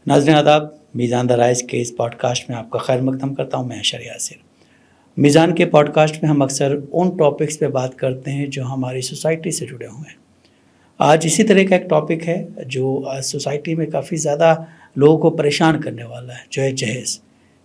ناظرین آداب، میزان درائز کے اس پوڈ کاسٹ میں آپ کا خیر مقدم کرتا ہوں. میں اشر یاسر. میزان کے پوڈ کاسٹ میں ہم اکثر ان ٹاپکس پہ بات کرتے ہیں جو ہماری سوسائٹی سے جڑے ہوئے ہیں. آج اسی طرح کا ایک ٹاپک ہے جو آج سوسائٹی میں کافی زیادہ لوگوں کو پریشان کرنے والا ہے، جو ہے جہیز.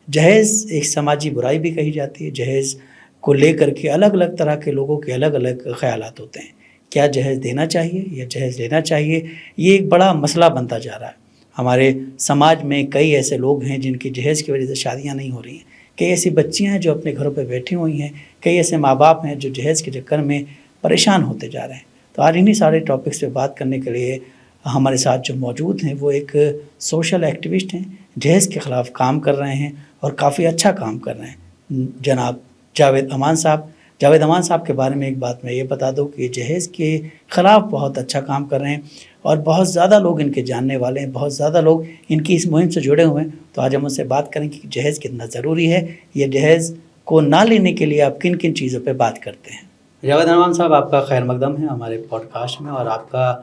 جہیز ایک سماجی برائی بھی کہی جاتی ہے. جہیز کو لے کر کے الگ الگ طرح کے لوگوں کے الگ الگ خیالات ہوتے ہیں. کیا جہیز دینا چاہیے یا جہیز لینا چاہیے، یہ ایک بڑا مسئلہ بنتا جا رہا ہے. ہمارے سماج میں کئی ایسے لوگ ہیں جن کی جہیز کی وجہ سے شادیاں نہیں ہو رہی ہیں. کئی ایسی بچیاں ہیں جو اپنے گھروں پہ بیٹھی ہوئی ہیں. کئی ایسے ماں باپ ہیں جو جہیز کے چکر میں پریشان ہوتے جا رہے ہیں. تو آج انہی سارے ٹاپکس پہ بات کرنے کے لیے ہمارے ساتھ جو موجود ہیں وہ ایک سوشل ایکٹیوسٹ ہیں، جہیز کے خلاف کام کر رہے ہیں اور کافی اچھا کام کر رہے ہیں. جناب جاوید امان صاحب. جاوید امان صاحب کے بارے میں ایک بات میں یہ بتا دوں کہ جہیز کے خلاف بہت اچھا کام کر رہے ہیں اور بہت زیادہ لوگ ان کے جاننے والے ہیں، بہت زیادہ لوگ ان کی اس مہم سے جڑے ہوئے ہیں. تو آج ہم ان سے بات کریں کہ جہیز کتنا ضروری ہے، یہ جہیز کو نہ لینے کے لیے آپ کن کن چیزوں پہ بات کرتے ہیں. جاوید امان صاحب، آپ کا خیر مقدم ہے ہمارے پوڈ کاسٹ میں. اور آپ کا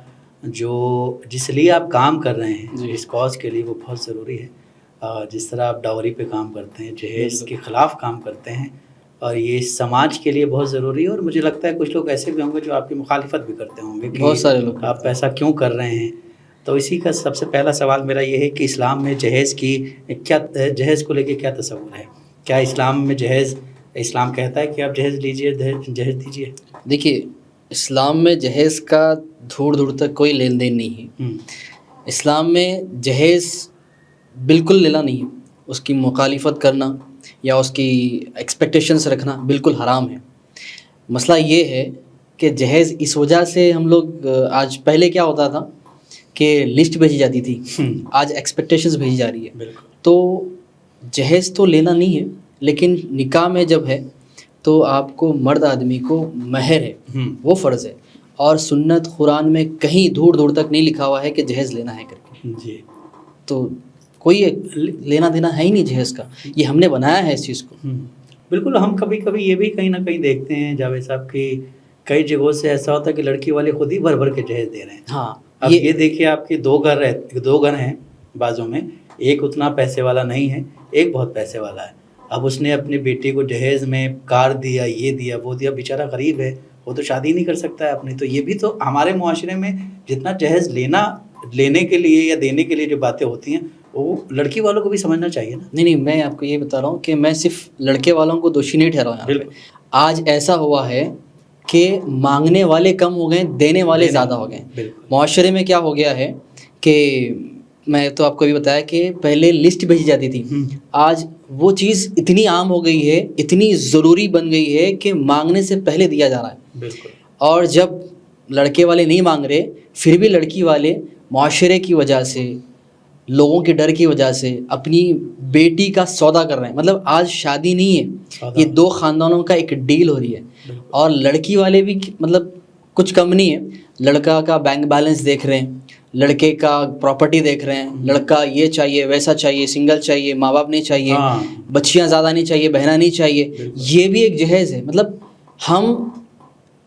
جس لیے آپ کام کر رہے ہیں اس کاز کے لیے وہ بہت ضروری ہے. جس طرح آپ ڈاوری پہ کام کرتے ہیں، جہیز کے خلاف کام کرتے ہیں، اور یہ سماج کے لیے بہت ضروری ہے. اور مجھے لگتا ہے کچھ لوگ ایسے بھی ہوں گے جو آپ کی مخالفت بھی کرتے ہوں گے کہ بہت سارے لوگ آپ ایسا کیوں کر رہے ہیں. تو اسی کا سب سے پہلا سوال میرا یہ ہے کہ اسلام میں جہیز کو لے کے کیا تصور ہے؟ کیا اسلام میں اسلام کہتا ہے کہ آپ جہیز لیجئے، جہیز دیجئے؟ دیکھیے، اسلام میں جہیز کا دھور دھور تک کوئی لین دین نہیں ہے. اسلام میں جہیز بالکل لینا نہیں ہے. اس کی مخالفت کرنا یا اس کی ایکسپیکٹیشنس رکھنا بالکل حرام ہے. مسئلہ یہ ہے کہ جہیز اس وجہ سے ہم لوگ آج پہلے کیا ہوتا تھا کہ لسٹ بھیجی جاتی تھی، آج ایکسپیکٹیشنز بھیجی جا رہی ہے. بالکل. تو جہیز تو لینا نہیں ہے، لیکن نکاح میں جب ہے تو آپ کو مرد آدمی کو مہر ہے وہ فرض ہے. اور سنت قرآن میں کہیں دور دور تک نہیں لکھا ہوا ہے کہ جہیز لینا ہے کر کے. جی. تو کوئی لینا دینا ہے ہی نہیں جہیز کا، یہ ہم نے بنایا ہے اس چیز کو. بالکل. ہم کبھی کبھی یہ بھی کہیں نہ کہیں دیکھتے ہیں جاوید صاحب کہ کئی جگہوں سے ایسا ہوتا ہے کہ لڑکی والے خود ہی بھر بھر کے جہیز دے رہے ہیں. ہاں، اب یہ دیکھیے، آپ کے دو گھر ہیں بازوں میں، ایک اتنا پیسے والا نہیں ہے، ایک بہت پیسے والا ہے. اب اس نے اپنی بیٹی کو جہیز میں کار دیا، یہ دیا، وہ دیا. بیچارہ غریب ہے، وہ تو شادی نہیں کر سکتا ہے اپنی. تو یہ بھی تو ہمارے معاشرے میں جتنا جہیز لینے کے لیے یا دینے کے لیے جو باتیں ہوتی ہیں وہ لڑکی والوں کو بھی سمجھنا چاہیے نا. نہیں، میں آپ کو یہ بتا رہا ہوں کہ میں صرف لڑکے والوں کو دوشی نہیں ٹھہرا ہوں. بالکل. آج ایسا ہوا ہے کہ مانگنے والے کم ہو گئے، دینے والے زیادہ ہو گئے. بالکل. معاشرے میں کیا ہو گیا ہے کہ میں تو آپ کو بھی بتایا کہ پہلے لسٹ بھیجی جاتی تھی، آج وہ چیز اتنی عام ہو گئی ہے، اتنی ضروری بن گئی ہے کہ مانگنے سے پہلے دیا جا رہا ہے. بالکل. اور جب لڑکے والے نہیں مانگ رہے، پھر بھی لڑکی والے معاشرے کی وجہ سے، لوگوں کے ڈر کی وجہ سے اپنی بیٹی کا سودا کر رہے ہیں. مطلب آج شادی نہیں ہے، یہ دو خاندانوں کا ایک ڈیل ہو رہی ہے. اور لڑکی والے بھی مطلب کچھ کم نہیں ہے، لڑکا کا بینک بیلنس دیکھ رہے ہیں، لڑکے کا پراپرٹی دیکھ رہے ہیں. لڑکا یہ چاہیے، ویسا چاہیے، سنگل چاہیے، ماں باپ نہیں چاہیے، بچیاں زیادہ نہیں چاہیے، بہنا نہیں چاہیے. یہ بھی ایک جہیز ہے. مطلب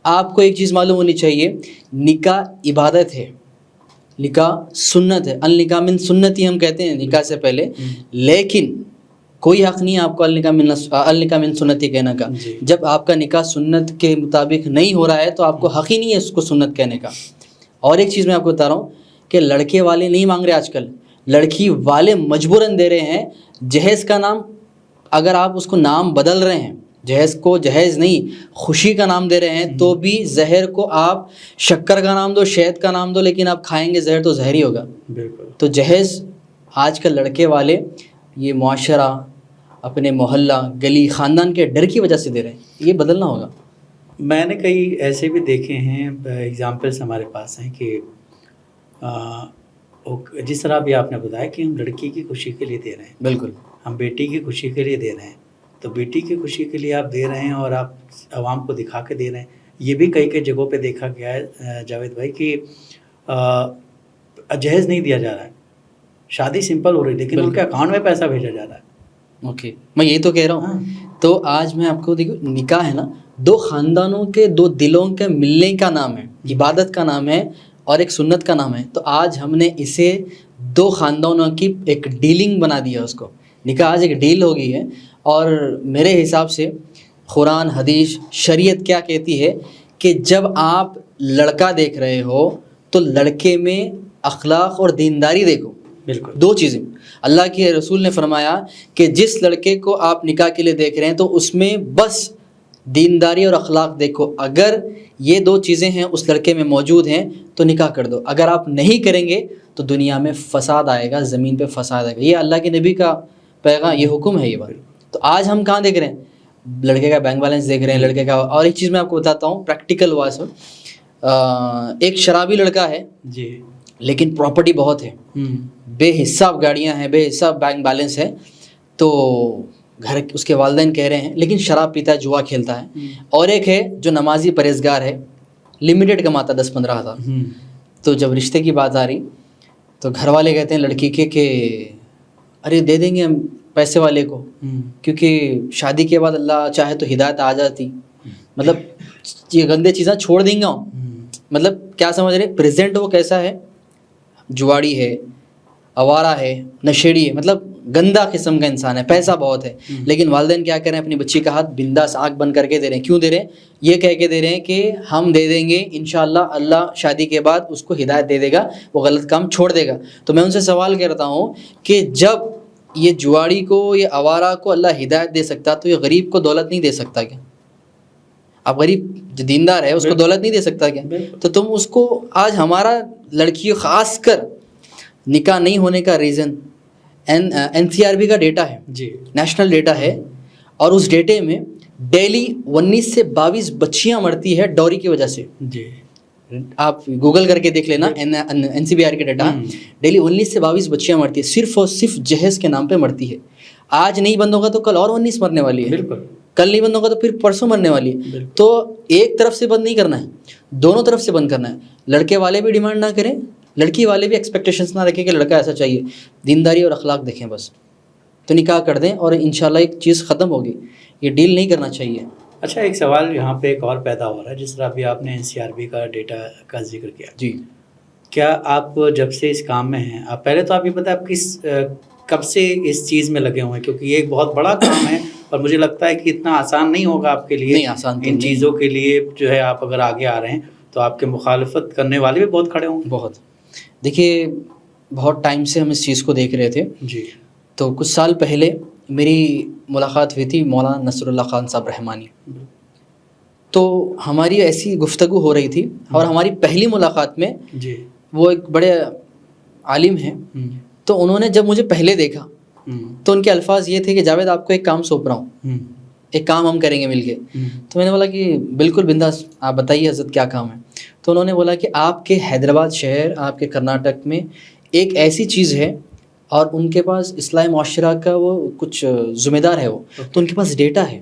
آپ کو ایک چیز معلوم ہونی چاہیے، نکاح عبادت ہے، نکاح سنت ہے. النکاح من سنتی ہم کہتے ہیں نکاح سے پہلے، لیکن کوئی حق نہیں ہے آپ کو النکاح من سنتی کہنے کا. جب آپ کا نکاح سنت کے مطابق نہیں ہو رہا ہے تو آپ کو حق ہی نہیں ہے اس کو سنت کہنے کا. اور ایک چیز میں آپ کو بتا رہا ہوں کہ لڑکے والے نہیں مانگ رہے آج کل، لڑکی والے مجبوراً دے رہے ہیں. جہیز کا نام اگر آپ اس کو نام بدل رہے ہیں، جہیز کو جہیز نہیں خوشی کا نام دے رہے ہیں، تو بھی زہر کو آپ شکر کا نام دو، شہد کا نام دو، لیکن آپ کھائیں گے زہر تو زہر ہی ہوگا. بالکل. تو جہیز آج کل لڑکے والے یہ معاشرہ، اپنے محلہ، گلی، خاندان کے ڈر کی وجہ سے دے رہے ہیں. یہ بدلنا ہوگا. میں نے کئی ایسے بھی دیکھے ہیں، ایگزامپلس ہمارے پاس ہیں کہ جس طرح بھی آپ نے بتایا کہ ہم لڑکی کی خوشی کے لیے دے رہے ہیں. بالکل. ہم بیٹی کی خوشی کے لیے دے رہے ہیں. تو بیٹی کی خوشی کے لیے آپ دے رہے ہیں اور آپ عوام کو دکھا کے دے رہے ہیں. یہ بھی کئی جگہوں پہ دیکھا گیا ہے جاوید بھائی کہ جہیز نہیں دیا جا رہا ہے، شادی سمپل ہو رہی ہے لیکن ان کے اکاؤنٹ میں پیسہ بھیجا جا رہا ہے. اوکے، میں یہی تو کہہ رہا ہوں. تو آج میں آپ کو دیکھو، نکاح ہے نا، دو خاندانوں کے دو دلوں کے ملنے کا نام ہے، عبادت کا نام ہے. اور ایک سنت کا نام ہے. تو آج ہم نے اسے 2 خاندانوں کی ایک ڈیلنگ بنا دیا اس کو. نکاح آج ایک ڈیل ہو گئی ہے. اور میرے حساب سے قرآن حدیث شریعت کیا کہتی ہے کہ جب آپ لڑکا دیکھ رہے ہو تو لڑکے میں اخلاق اور دینداری دیکھو. بالکل 2 چیزیں. اللہ کے رسول نے فرمایا کہ جس لڑکے کو آپ نکاح کے لیے دیکھ رہے ہیں تو اس میں بس دینداری اور اخلاق دیکھو. اگر یہ 2 چیزیں ہیں اس لڑکے میں موجود ہیں تو نکاح کر دو. اگر آپ نہیں کریں گے تو دنیا میں فساد آئے گا, زمین پہ فساد آئے گا. یہ اللہ کے نبی کا پیغام, یہ حکم ہے یہ بات. تو آج ہم کہاں دیکھ رہے ہیں؟ لڑکے کا بینک بیلنس دیکھ رہے ہیں, لڑکے کا. اور ایک چیز میں آپ کو بتاتا ہوں پریکٹیکل ہوا سر. ایک شرابی لڑکا ہے جی, لیکن پراپرٹی بہت ہے, بے حساب گاڑیاں ہیں, بے حساب بینک بیلنس ہے. تو گھر اس کے والدین کہہ رہے ہیں لیکن شراب پیتا ہے, جوا کھیلتا ہے. اور ایک ہے جو نمازی پرہیزگار ہے, لمیٹڈ کماتا 10-15 ہزار. تو جب رشتے کی بات آ رہی تو گھر والے کہتے ہیں لڑکی کے کہ ارے دے دیں گے ہم پیسے والے کو, کیونکہ شادی کے بعد اللہ چاہے تو ہدایت آ جاتی. مطلب یہ گندے چیزیں چھوڑ دیں گا. مطلب کیا سمجھ رہے؟ پریزنٹ وہ کیسا ہے؟ جواڑی ہے, آوارہ ہے, نشیڑی ہے, مطلب گندا قسم کا انسان ہے, پیسہ بہت ہے. لیکن والدین کیا کر رہے ہیں؟ اپنی بچی کا ہاتھ بنداس آنکھ بند کر کے دے رہے ہیں. کیوں دے رہے ہیں؟ یہ کہہ کے دے رہے ہیں کہ ہم دے دیں گے انشاءاللہ اللہ شادی کے بعد اس کو ہدایت دے دے گا, وہ غلط کام چھوڑ دے گا. تو میں ان سے سوال کرتا ہوں کہ جب یہ جواڑی کو, یہ آوارہ کو اللہ ہدایت دے سکتا تو یہ غریب کو دولت نہیں دے سکتا کیا؟ اب غریب جو دیندار ہے اس کو دولت نہیں دے سکتا کیا؟ تو تم اس کو, آج ہمارا لڑکی خاص کر نکاح نہیں ہونے کا ریزن NCRB کا ڈیٹا ہے, جی نیشنل ڈیٹا ہے, اور اس ڈیٹے میں ڈیلی 19 سے 22 بچیاں مرتی ہے ڈوری کی وجہ سے. جی, آپ گوگل کر کے دیکھ لینا, NCBR کے ڈیٹا. ڈیلی 19 سے 22 بچیاں مرتی ہے, صرف اور صرف جہیز کے نام پہ مرتی ہے. آج نہیں بند ہوگا تو کل اور 19 مرنے والی ہے. بالکل, کل نہیں بند ہوگا تو پھر پرسوں مرنے والی ہے. تو ایک طرف سے بند نہیں کرنا ہے, دونوں طرف سے بند کرنا ہے. لڑکے والے بھی ڈیمانڈ نہ کریں, لڑکی والے بھی ایکسپیکٹیشنس نہ رکھیں کہ لڑکا ایسا چاہیے. دینداری اور اخلاق دیکھیں بس, تو نکاح کر دیں اور انشاءاللہ ایک چیز ختم ہوگی. یہ ڈیل نہیں کرنا چاہیے. اچھا, ایک سوال یہاں پہ ایک اور پیدا ہو رہا ہے. جس طرح ابھی آپ نے NCRB کا ڈیٹا کا ذکر کیا, جی, کیا آپ جب سے اس کام میں ہیں, آپ پہلے تو آپ یہ بتائیں آپ کب سے اس چیز میں لگے ہوئے ہیں, کیونکہ یہ ایک بہت بڑا کام ہے اور مجھے لگتا ہے کہ اتنا آسان نہیں ہوگا آپ کے لیے. نہیں آسان ان چیزوں کے لیے جو ہے آپ اگر آگے آ رہے ہیں تو آپ کے مخالفت کرنے والے بھی بہت کھڑے ہوں گے. بہت. دیکھیے بہت ٹائم سے ہم اس چیز کو دیکھ رہے تھے. جی, تو کچھ سال پہلے میری ملاقات ہوئی تھی مولانا نصر اللہ خان صاحب رحمانی. تو ہماری ایسی گفتگو ہو رہی تھی, اور ہماری پہلی ملاقات میں جی, وہ ایک بڑے عالم ہیں. تو انہوں نے جب مجھے پہلے دیکھا تو ان کے الفاظ یہ تھے کہ جاوید آپ کو ایک کام سونپ رہا ہوں, ایک کام ہم کریں گے مل کے. تو میں نے بولا کہ بالکل بنداس, آپ بتائیے حضرت کیا کام ہے. تو انہوں نے بولا کہ آپ کے حیدرآباد شہر, آپ کے کرناٹک میں ایک ایسی چیز ہے, اور ان کے پاس اصلاح معاشرہ کا وہ کچھ ذمہ دار ہے وہ, تو ان کے پاس ڈیٹا ہے,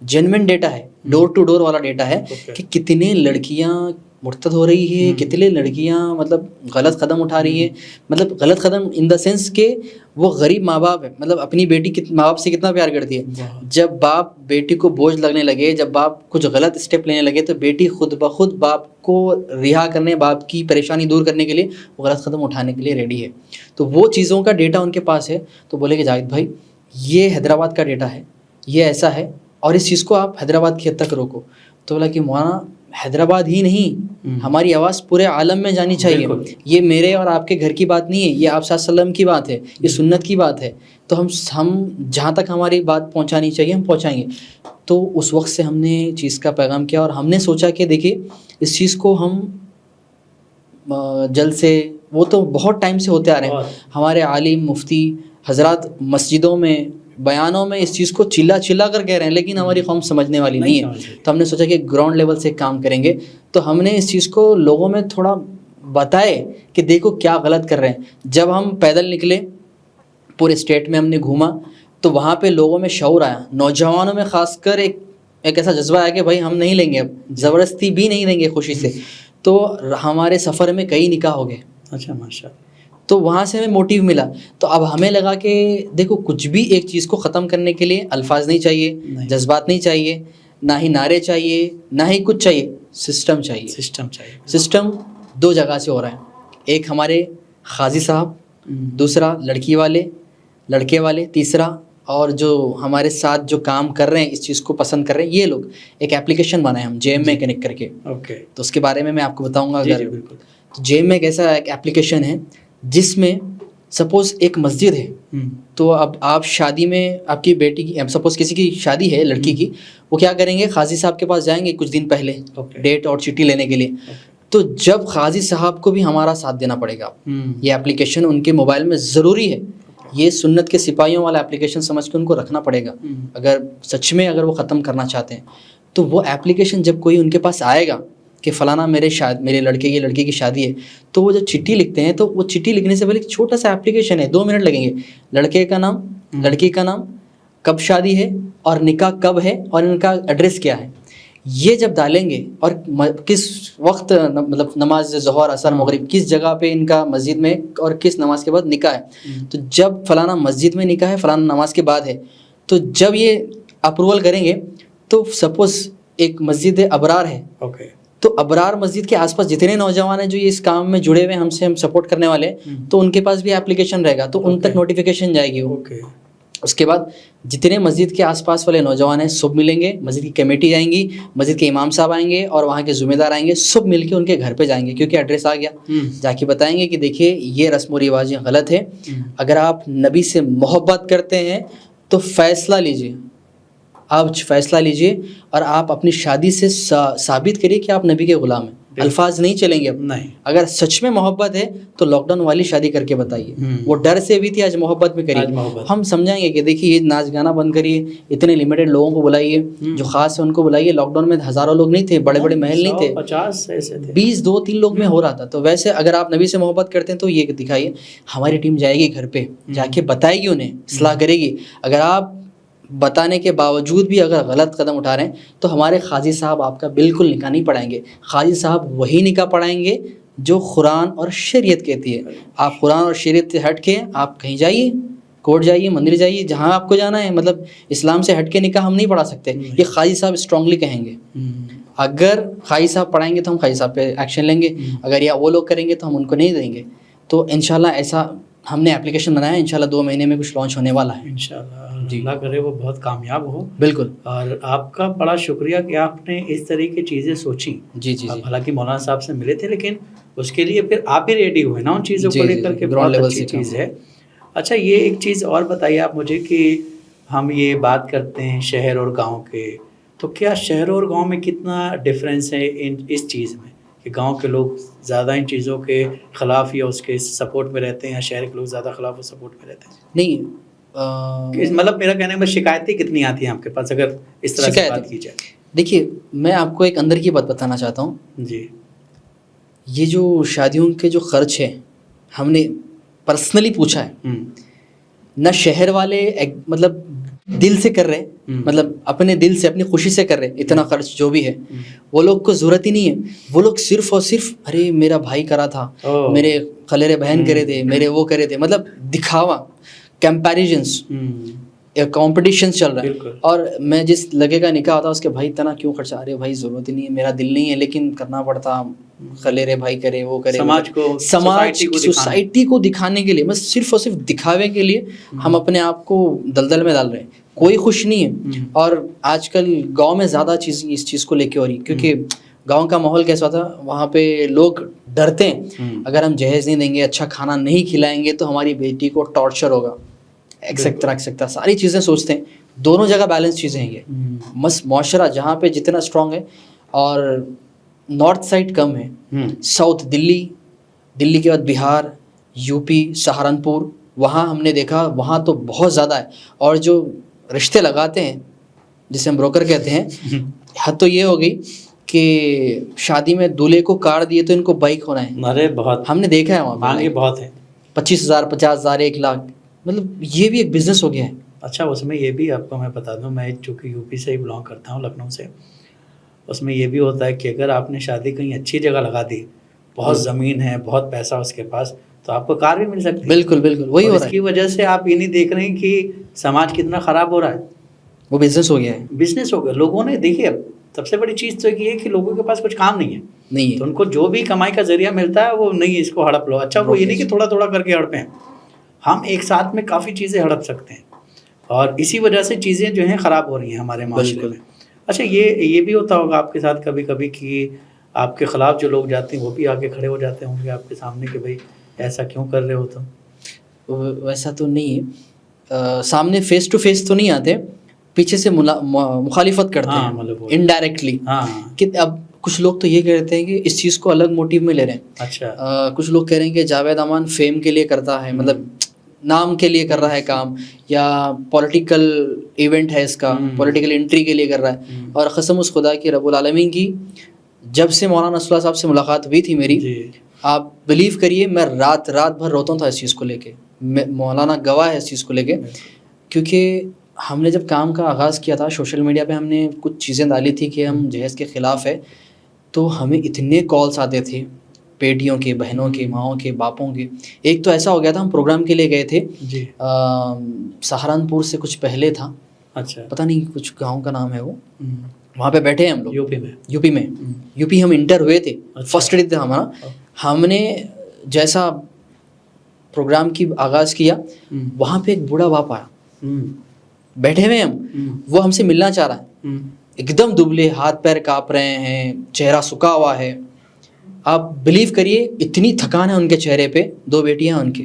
جینوین ڈیٹا ہے, ڈور ٹو ڈور والا ڈیٹا ہے کہ کتنے لڑکیاں مرتد ہو رہی ہے, کتنے لڑکیاں مطلب غلط قدم اٹھا رہی ہے. مطلب غلط قدم ان دا سینس کہ وہ غریب ماں باپ ہے, مطلب اپنی بیٹی ماں باپ سے کتنا پیار کرتی ہے. جب باپ بیٹی کو بوجھ لگنے لگے, جب باپ کچھ غلط اسٹیپ لینے لگے, تو بیٹی خود بخود باپ کو رہا کرنے, باپ کی پریشانی دور کرنے کے لیے وہ غلط قدم اٹھانے کے لیے ریڈی ہے. تو وہ چیزوں کا ڈیٹا ان کے پاس ہے. تو بولے کہ جاوید بھائی یہ حیدرآباد کا ڈیٹا ہے, یہ ایسا ہے, اور اس چیز کو آپ حیدرآباد کی حد تک روکو. تو بولا کہ مولانا حیدرآباد ہی نہیں, ہماری آواز پورے عالم میں جانی چاہیے. یہ میرے اور آپ کے گھر کی بات نہیں ہے, یہ آپ صلی اللہ علیہ وسلم کی بات ہے, یہ سنت کی بات ہے. تو ہم جہاں تک ہماری بات پہنچانی چاہیے ہم پہنچائیں گے. تو اس وقت سے ہم نے چیز کا پیغام کیا, اور ہم نے سوچا کہ دیکھیے اس چیز کو ہم جلد سے, وہ تو بہت ٹائم سے ہوتے آ رہے ہیں, ہمارے عالم مفتی حضرات مسجدوں میں بیانوں میں اس چیز کو چلا کر کہہ رہے ہیں, لیکن ہماری قوم سمجھنے والی نہیں ہے. تو ہم نے سوچا کہ گراؤنڈ لیول سے کام کریں گے. تو ہم نے اس چیز کو لوگوں میں تھوڑا بتائے کہ دیکھو کیا غلط کر رہے ہیں. جب ہم پیدل نکلے پورے اسٹیٹ میں ہم نے گھوما, تو وہاں پہ لوگوں میں شعور آیا, نوجوانوں میں خاص کر ایک ایسا جذبہ آیا کہ بھائی ہم نہیں لیں گے, اب زبردستی بھی نہیں لیں گے, خوشی سے. تو ہمارے سفر میں کئی نکاح ہو گئے. اچھا, ماشاء اللہ. تو وہاں سے ہمیں موٹیو ملا. تو اب ہمیں لگا کہ دیکھو کچھ بھی ایک چیز کو ختم کرنے کے لیے الفاظ نہیں چاہیے, جذبات نہیں چاہیے, نہ ہی نعرے چاہیے, نہ ہی کچھ چاہیے, سسٹم چاہیے. سسٹم دو جگہ سے ہو رہا ہے، ایک ہمارے قاضی صاحب، دوسرا لڑکی والے، لڑکے والے، تیسرا اور جو ہمارے ساتھ جو کام کر رہے ہیں اس چیز کو پسند کر رہے ہیں یہ لوگ، ایک اپلیکیشن بنائے ہم جے ایم میں کنیکٹ کر کے. اوکے. تو اس کے بارے میں آپ کو بتاؤں گا. جی اگر بالکل. تو جے ایم میں ایک ایسا ایک اپلیکیشن ہے جس میں سپوز ایک مسجد ہے، تو اب آپ شادی میں آپ کی بیٹی کی سپوز کسی کی شادی ہے لڑکی کی، وہ کیا کریں گے، قاضی صاحب کے پاس جائیں گے کچھ دن پہلے ڈیٹ اور چٹھی لینے کے لیے. تو جب قاضی صاحب کو بھی ہمارا ساتھ دینا پڑے گا. یہ اپلیکیشن ان کے موبائل میں ضروری ہے، یہ سنت کے سپاہیوں والا اپلیکیشن سمجھ کے ان کو رکھنا پڑے گا اگر سچ میں اگر وہ ختم کرنا چاہتے ہیں. تو وہ اپلیکیشن جب کوئی ان کے پاس آئے گا کہ فلانا میرے لڑکے کی لڑکی کی شادی ہے، تو وہ جب چٹھی لکھتے ہیں تو وہ چٹھی لکھنے سے پہلے ایک چھوٹا سا اپلیکیشن ہے، 2 منٹ لگیں گے، لڑکے کا نام، لڑکی کا نام، کب شادی ہے اور نکاح کب ہے اور ان کا ایڈریس کیا ہے، یہ جب ڈالیں گے اور کس وقت مطلب نماز ظہر اثر مغرب کس جگہ پہ ان کا مسجد میں اور کس نماز کے بعد نکاح ہے، تو جب فلانا مسجد میں نکاح ہے فلانا نماز کے بعد ہے، تو جب یہ اپروول کریں گے تو سپوز ایک مسجد ابرار ہے، تو ابرار مسجد کے آس پاس جتنے نوجوان ہیں جو یہ اس کام میں جڑے ہوئے ہیں ہم سپورٹ کرنے والے، تو ان کے پاس بھی اپلیکیشن رہے گا، تو ان تک نوٹیفیکیشن جائے گی. وہ اس کے بعد جتنے مسجد کے آس پاس والے نوجوان ہیں سب ملیں گے، مسجد کی کمیٹی جائیں گی، مسجد کے امام صاحب آئیں گے اور وہاں کے ذمہ دار آئیں گے، سب مل کے ان کے گھر پہ جائیں گے کیونکہ ایڈریس آ گیا، جا کے بتائیں گے کہ دیکھیے یہ رسم و رواجیں غلط ہے، اگر آپ نبی سے محبت کرتے ہیں تو فیصلہ لیجیے، آپ فیصلہ لیجیے اور آپ اپنی شادی سے ثابت کریے کہ آپ نبی کے غلام ہیں. الفاظ نہیں چلیں گے اب. اگر سچ میں محبت ہے تو لاک ڈاؤن والی شادی کر کے بتائیے، وہ ڈر سے بھی تھی آج محبت میں کریے. ہم سمجھائیں گے کہ دیکھیے یہ ناچ گانا بند کریے، اتنے لمیٹڈ لوگوں کو بلائیے جو خاص ہے ان کو بلائیے. لاک ڈاؤن میں ہزاروں لوگ نہیں تھے، بڑے بڑے محل نہیں تھے، 20 2-3 لوگ میں ہو رہا تھا. تو ویسے اگر آپ نبی سے محبت کرتے ہیں تو یہ دکھائیے. ہماری ٹیم جائے گی گھر پہ، جا کے بتائے گی، انہیں اصلاح کرے گی. اگر آپ بتانے کے باوجود بھی اگر غلط قدم اٹھا رہے ہیں تو ہمارے قاضی صاحب آپ کا بالکل نکاح نہیں پڑھائیں گے. قاضی صاحب وہی نکاح پڑھائیں گے جو قرآن اور شریعت کہتی ہے. آپ قرآن اور شریعت سے ہٹ کے آپ کہیں جائیے، کورٹ جائیے، مندر جائیے، جہاں آپ کو جانا ہے. مطلب اسلام سے ہٹ کے نکاح ہم نہیں پڑھا سکتے، یہ قاضی صاحب اسٹرانگلی کہیں گے. اگر قاضی صاحب پڑھائیں گے تو ہم قاضی صاحب پہ ایکشن لیں گے، اگر یا وہ لوگ کریں گے تو ہم ان کو نہیں دیں گے. تو انشاءاللہ ایسا ہم نے اپلیکیشن بنایا ہے، انشاءاللہ 2 مہینے میں کچھ لانچ ہونے والا ہے انشاءاللہ. اللہ کرے وہ بہت کامیاب ہو. بالکل. اور آپ کا بڑا شکریہ کہ آپ نے اس طرح کی چیزیں سوچیں. جی جی. حالانکہ مولانا صاحب سے ملے تھے لیکن اس کے لیے پھر آپ ہی ریڈی ہوئے نا ان چیزوں کو لے کر کے. بہت اچھی چیز ہے. اچھا یہ ایک چیز اور بتائیے آپ مجھے کہ ہم یہ بات کرتے ہیں شہر اور گاؤں کے، تو کیا شہر اور گاؤں میں کتنا ڈفرینس ہے اس چیز میں کہ گاؤں کے لوگ زیادہ ان چیزوں کے خلاف یا اس کے سپورٹ میں رہتے ہیں یا شہر کے لوگ زیادہ خلاف و سپورٹ میں رہتے ہیں؟ نہیں مطلب میرا کہنے میں شکایتیں کتنی آتی ہیں آپ کے پاس اگر اس طرح سے بات کی جائے؟ دیکھیے میں آپ کو ایک اندر کی بات بتانا چاہتا ہوں. جی. یہ جو شادیوں کے جو خرچ ہے ہم نے پرسنلی پوچھا ہے، نہ شہر والے مطلب دل سے کر رہے، مطلب اپنے دل سے اپنی خوشی سے کر رہے اتنا خرچ جو بھی ہے، وہ لوگ کو ضرورت ہی نہیں ہے. وہ لوگ صرف اور صرف ارے میرا بھائی کرا تھا، میرے خلیرے بہن کرے تھے، میرے وہ کرے تھے، مطلب دکھاوا، کمپیریزنس، کمپٹیشن چل رہا ہے. اور میں جس لگے کا نکاح ہوتا اس کے بھائی اتنا کیوں خرچہ، ارے بھائی ضرورت ہی نہیں ہے، میرا دل نہیں ہے لیکن کرنا پڑتا، خلیرے بھائی کرے وہ کرے. سماج سوسائٹی کو دکھانے کے لیے، بس صرف اور صرف دکھاوے کے لیے ہم اپنے آپ کو دلدل میں ڈال رہے ہیں. کوئی خوش نہیں ہے. اور آج کل گاؤں میں زیادہ چیز اس چیز کو لے کے ہو رہی، کیونکہ گاؤں کا ماحول کیسا تھا، وہاں پہ لوگ ڈرتے ہیں اگر ہم جہیز نہیں دیں گے، اچھا کھانا نہیں کھلائیں گے تو ہماری بیٹی کو ٹارچر ہوگا، ایکسیکٹرا ساری چیزیں سوچتے ہیں. دونوں جگہ بیلنس چیزیں ہیں یہ. بس معاشرہ جہاں پہ جتنا اسٹرانگ ہے، اور نارتھ سائڈ کم ہے، ساؤتھ دلی کے بعد بہار، یو پی، سہارنپور، وہاں ہم نے دیکھا وہاں تو بہت زیادہ ہے. اور جو رشتے لگاتے ہیں جسے ہم بروکر کہتے ہیں، حد تو یہ ہو گئی کہ شادی میں دولہے کو کار دیے تو ان کو بائک ہونا ہے. ارے بہت ہم نے دیکھا ہے وہاں پہ بہت ہے، 25,000 50,000 1 لاکھ، مطلب یہ بھی ایک بزنس ہو گیا ہے. اچھا اس میں یہ بھی آپ کو میں بتا دوں، میں چونکہ یو پی سے ہی بلانگ کرتا ہوں، لکھنؤ سے، اس میں یہ بھی ہوتا ہے کہ اگر آپ نے شادی کہیں اچھی جگہ لگا دی، بہت زمین ہے، بہت پیسہ اس کے پاس، تو آپ کو کار بھی مل سکتی ہے. بالکل بالکل وہی ہو رہا ہے. اس کی وجہ سے آپ یہ نہیں دیکھ رہے ہیں کہ سماج کتنا خراب ہو رہا ہے. وہ بزنس ہو گیا ہے. بزنس ہو گیا. لوگوں نے دیکھیے سب سے بڑی چیز تو یہ ہے کہ لوگوں کے پاس کچھ کام نہیں ہے, نہیں تو ہے. ان کو جو بھی کمائی کا ذریعہ ملتا ہے وہ نہیں اس کو ہڑپ لو. اچھا وہ یہ نہیں کہ تھوڑا تھوڑا کر کے ہڑپیں, ہم ایک ساتھ میں کافی چیزیں ہڑپ سکتے ہیں, اور اسی وجہ سے چیزیں جو ہیں خراب ہو رہی ہیں ہمارے معاشرے میں. اچھا یہ بھی ہوتا ہوگا آپ کے ساتھ کبھی کبھی کہ آپ کے خلاف جو لوگ جاتے ہیں وہ بھی آگے کھڑے ہو جاتے ہوں گے آپ کے سامنے کہ بھائی ایسا کیوں کر رہے ہو تم؟ ویسا تو نہیں ہے, سامنے فیس ٹو فیس تو نہیں آتے, پیچھے سے مخالفت کرتے ہیں مطلب انڈائریکٹلی. ہاں کہ اب کچھ لوگ تو یہ کہتے ہیں کہ اس چیز کو الگ موٹیو میں لے رہے ہیں. اچھا کچھ لوگ کہہ رہے ہیں کہ جاوید امان فیم کے لیے کرتا ہے, مطلب نام کے لیے کر رہا ہے کام, یا پولیٹیکل ایونٹ ہے اس کا, پولیٹیکل انٹری کے لیے کر رہا ہے. اور قسم اس خدا کی رب العالمین کی, جب سے مولانا نصر اللہ صاحب سے ملاقات ہوئی تھی میری, آپ بلیو کریے میں رات بھر روتا تھا اس چیز کو لے کے. مولانا گواہ ہے اس چیز کو لے کے, کیونکہ ہم نے جب کام کا آغاز کیا تھا سوشل میڈیا پہ ہم نے کچھ چیزیں ڈالی تھی کہ ہم جہیز کے خلاف ہے, تو ہمیں اتنے کالس آتے تھے بیٹیوں کے, بہنوں کے, ماؤں کے, باپوں کے. ایک تو ایسا ہو گیا تھا, ہم پروگرام کے لیے گئے تھے سہارنپور سے کچھ پہلے تھا, اچھا پتہ نہیں کچھ گاؤں کا نام ہے وہ, وہاں پہ بیٹھے ہم لوگ یو پی ہم انٹر ہوئے تھے, فرسٹ ڈے تھا ہمارا. ہم نے جیسا پروگرام کی آغاز کیا, وہاں پہ ایک بوڑھا باپ آیا, بیٹھے ہوئے ہم, وہ ہم سے ملنا چاہ رہا ہے, ایک دم دبلے, ہاتھ پیر کانپ رہے ہیں, چہرہ سکا ہوا ہے. آپ بلیو کریے اتنی تھکان ہے ان کے چہرے پہ. 2 بیٹیاں ان کے,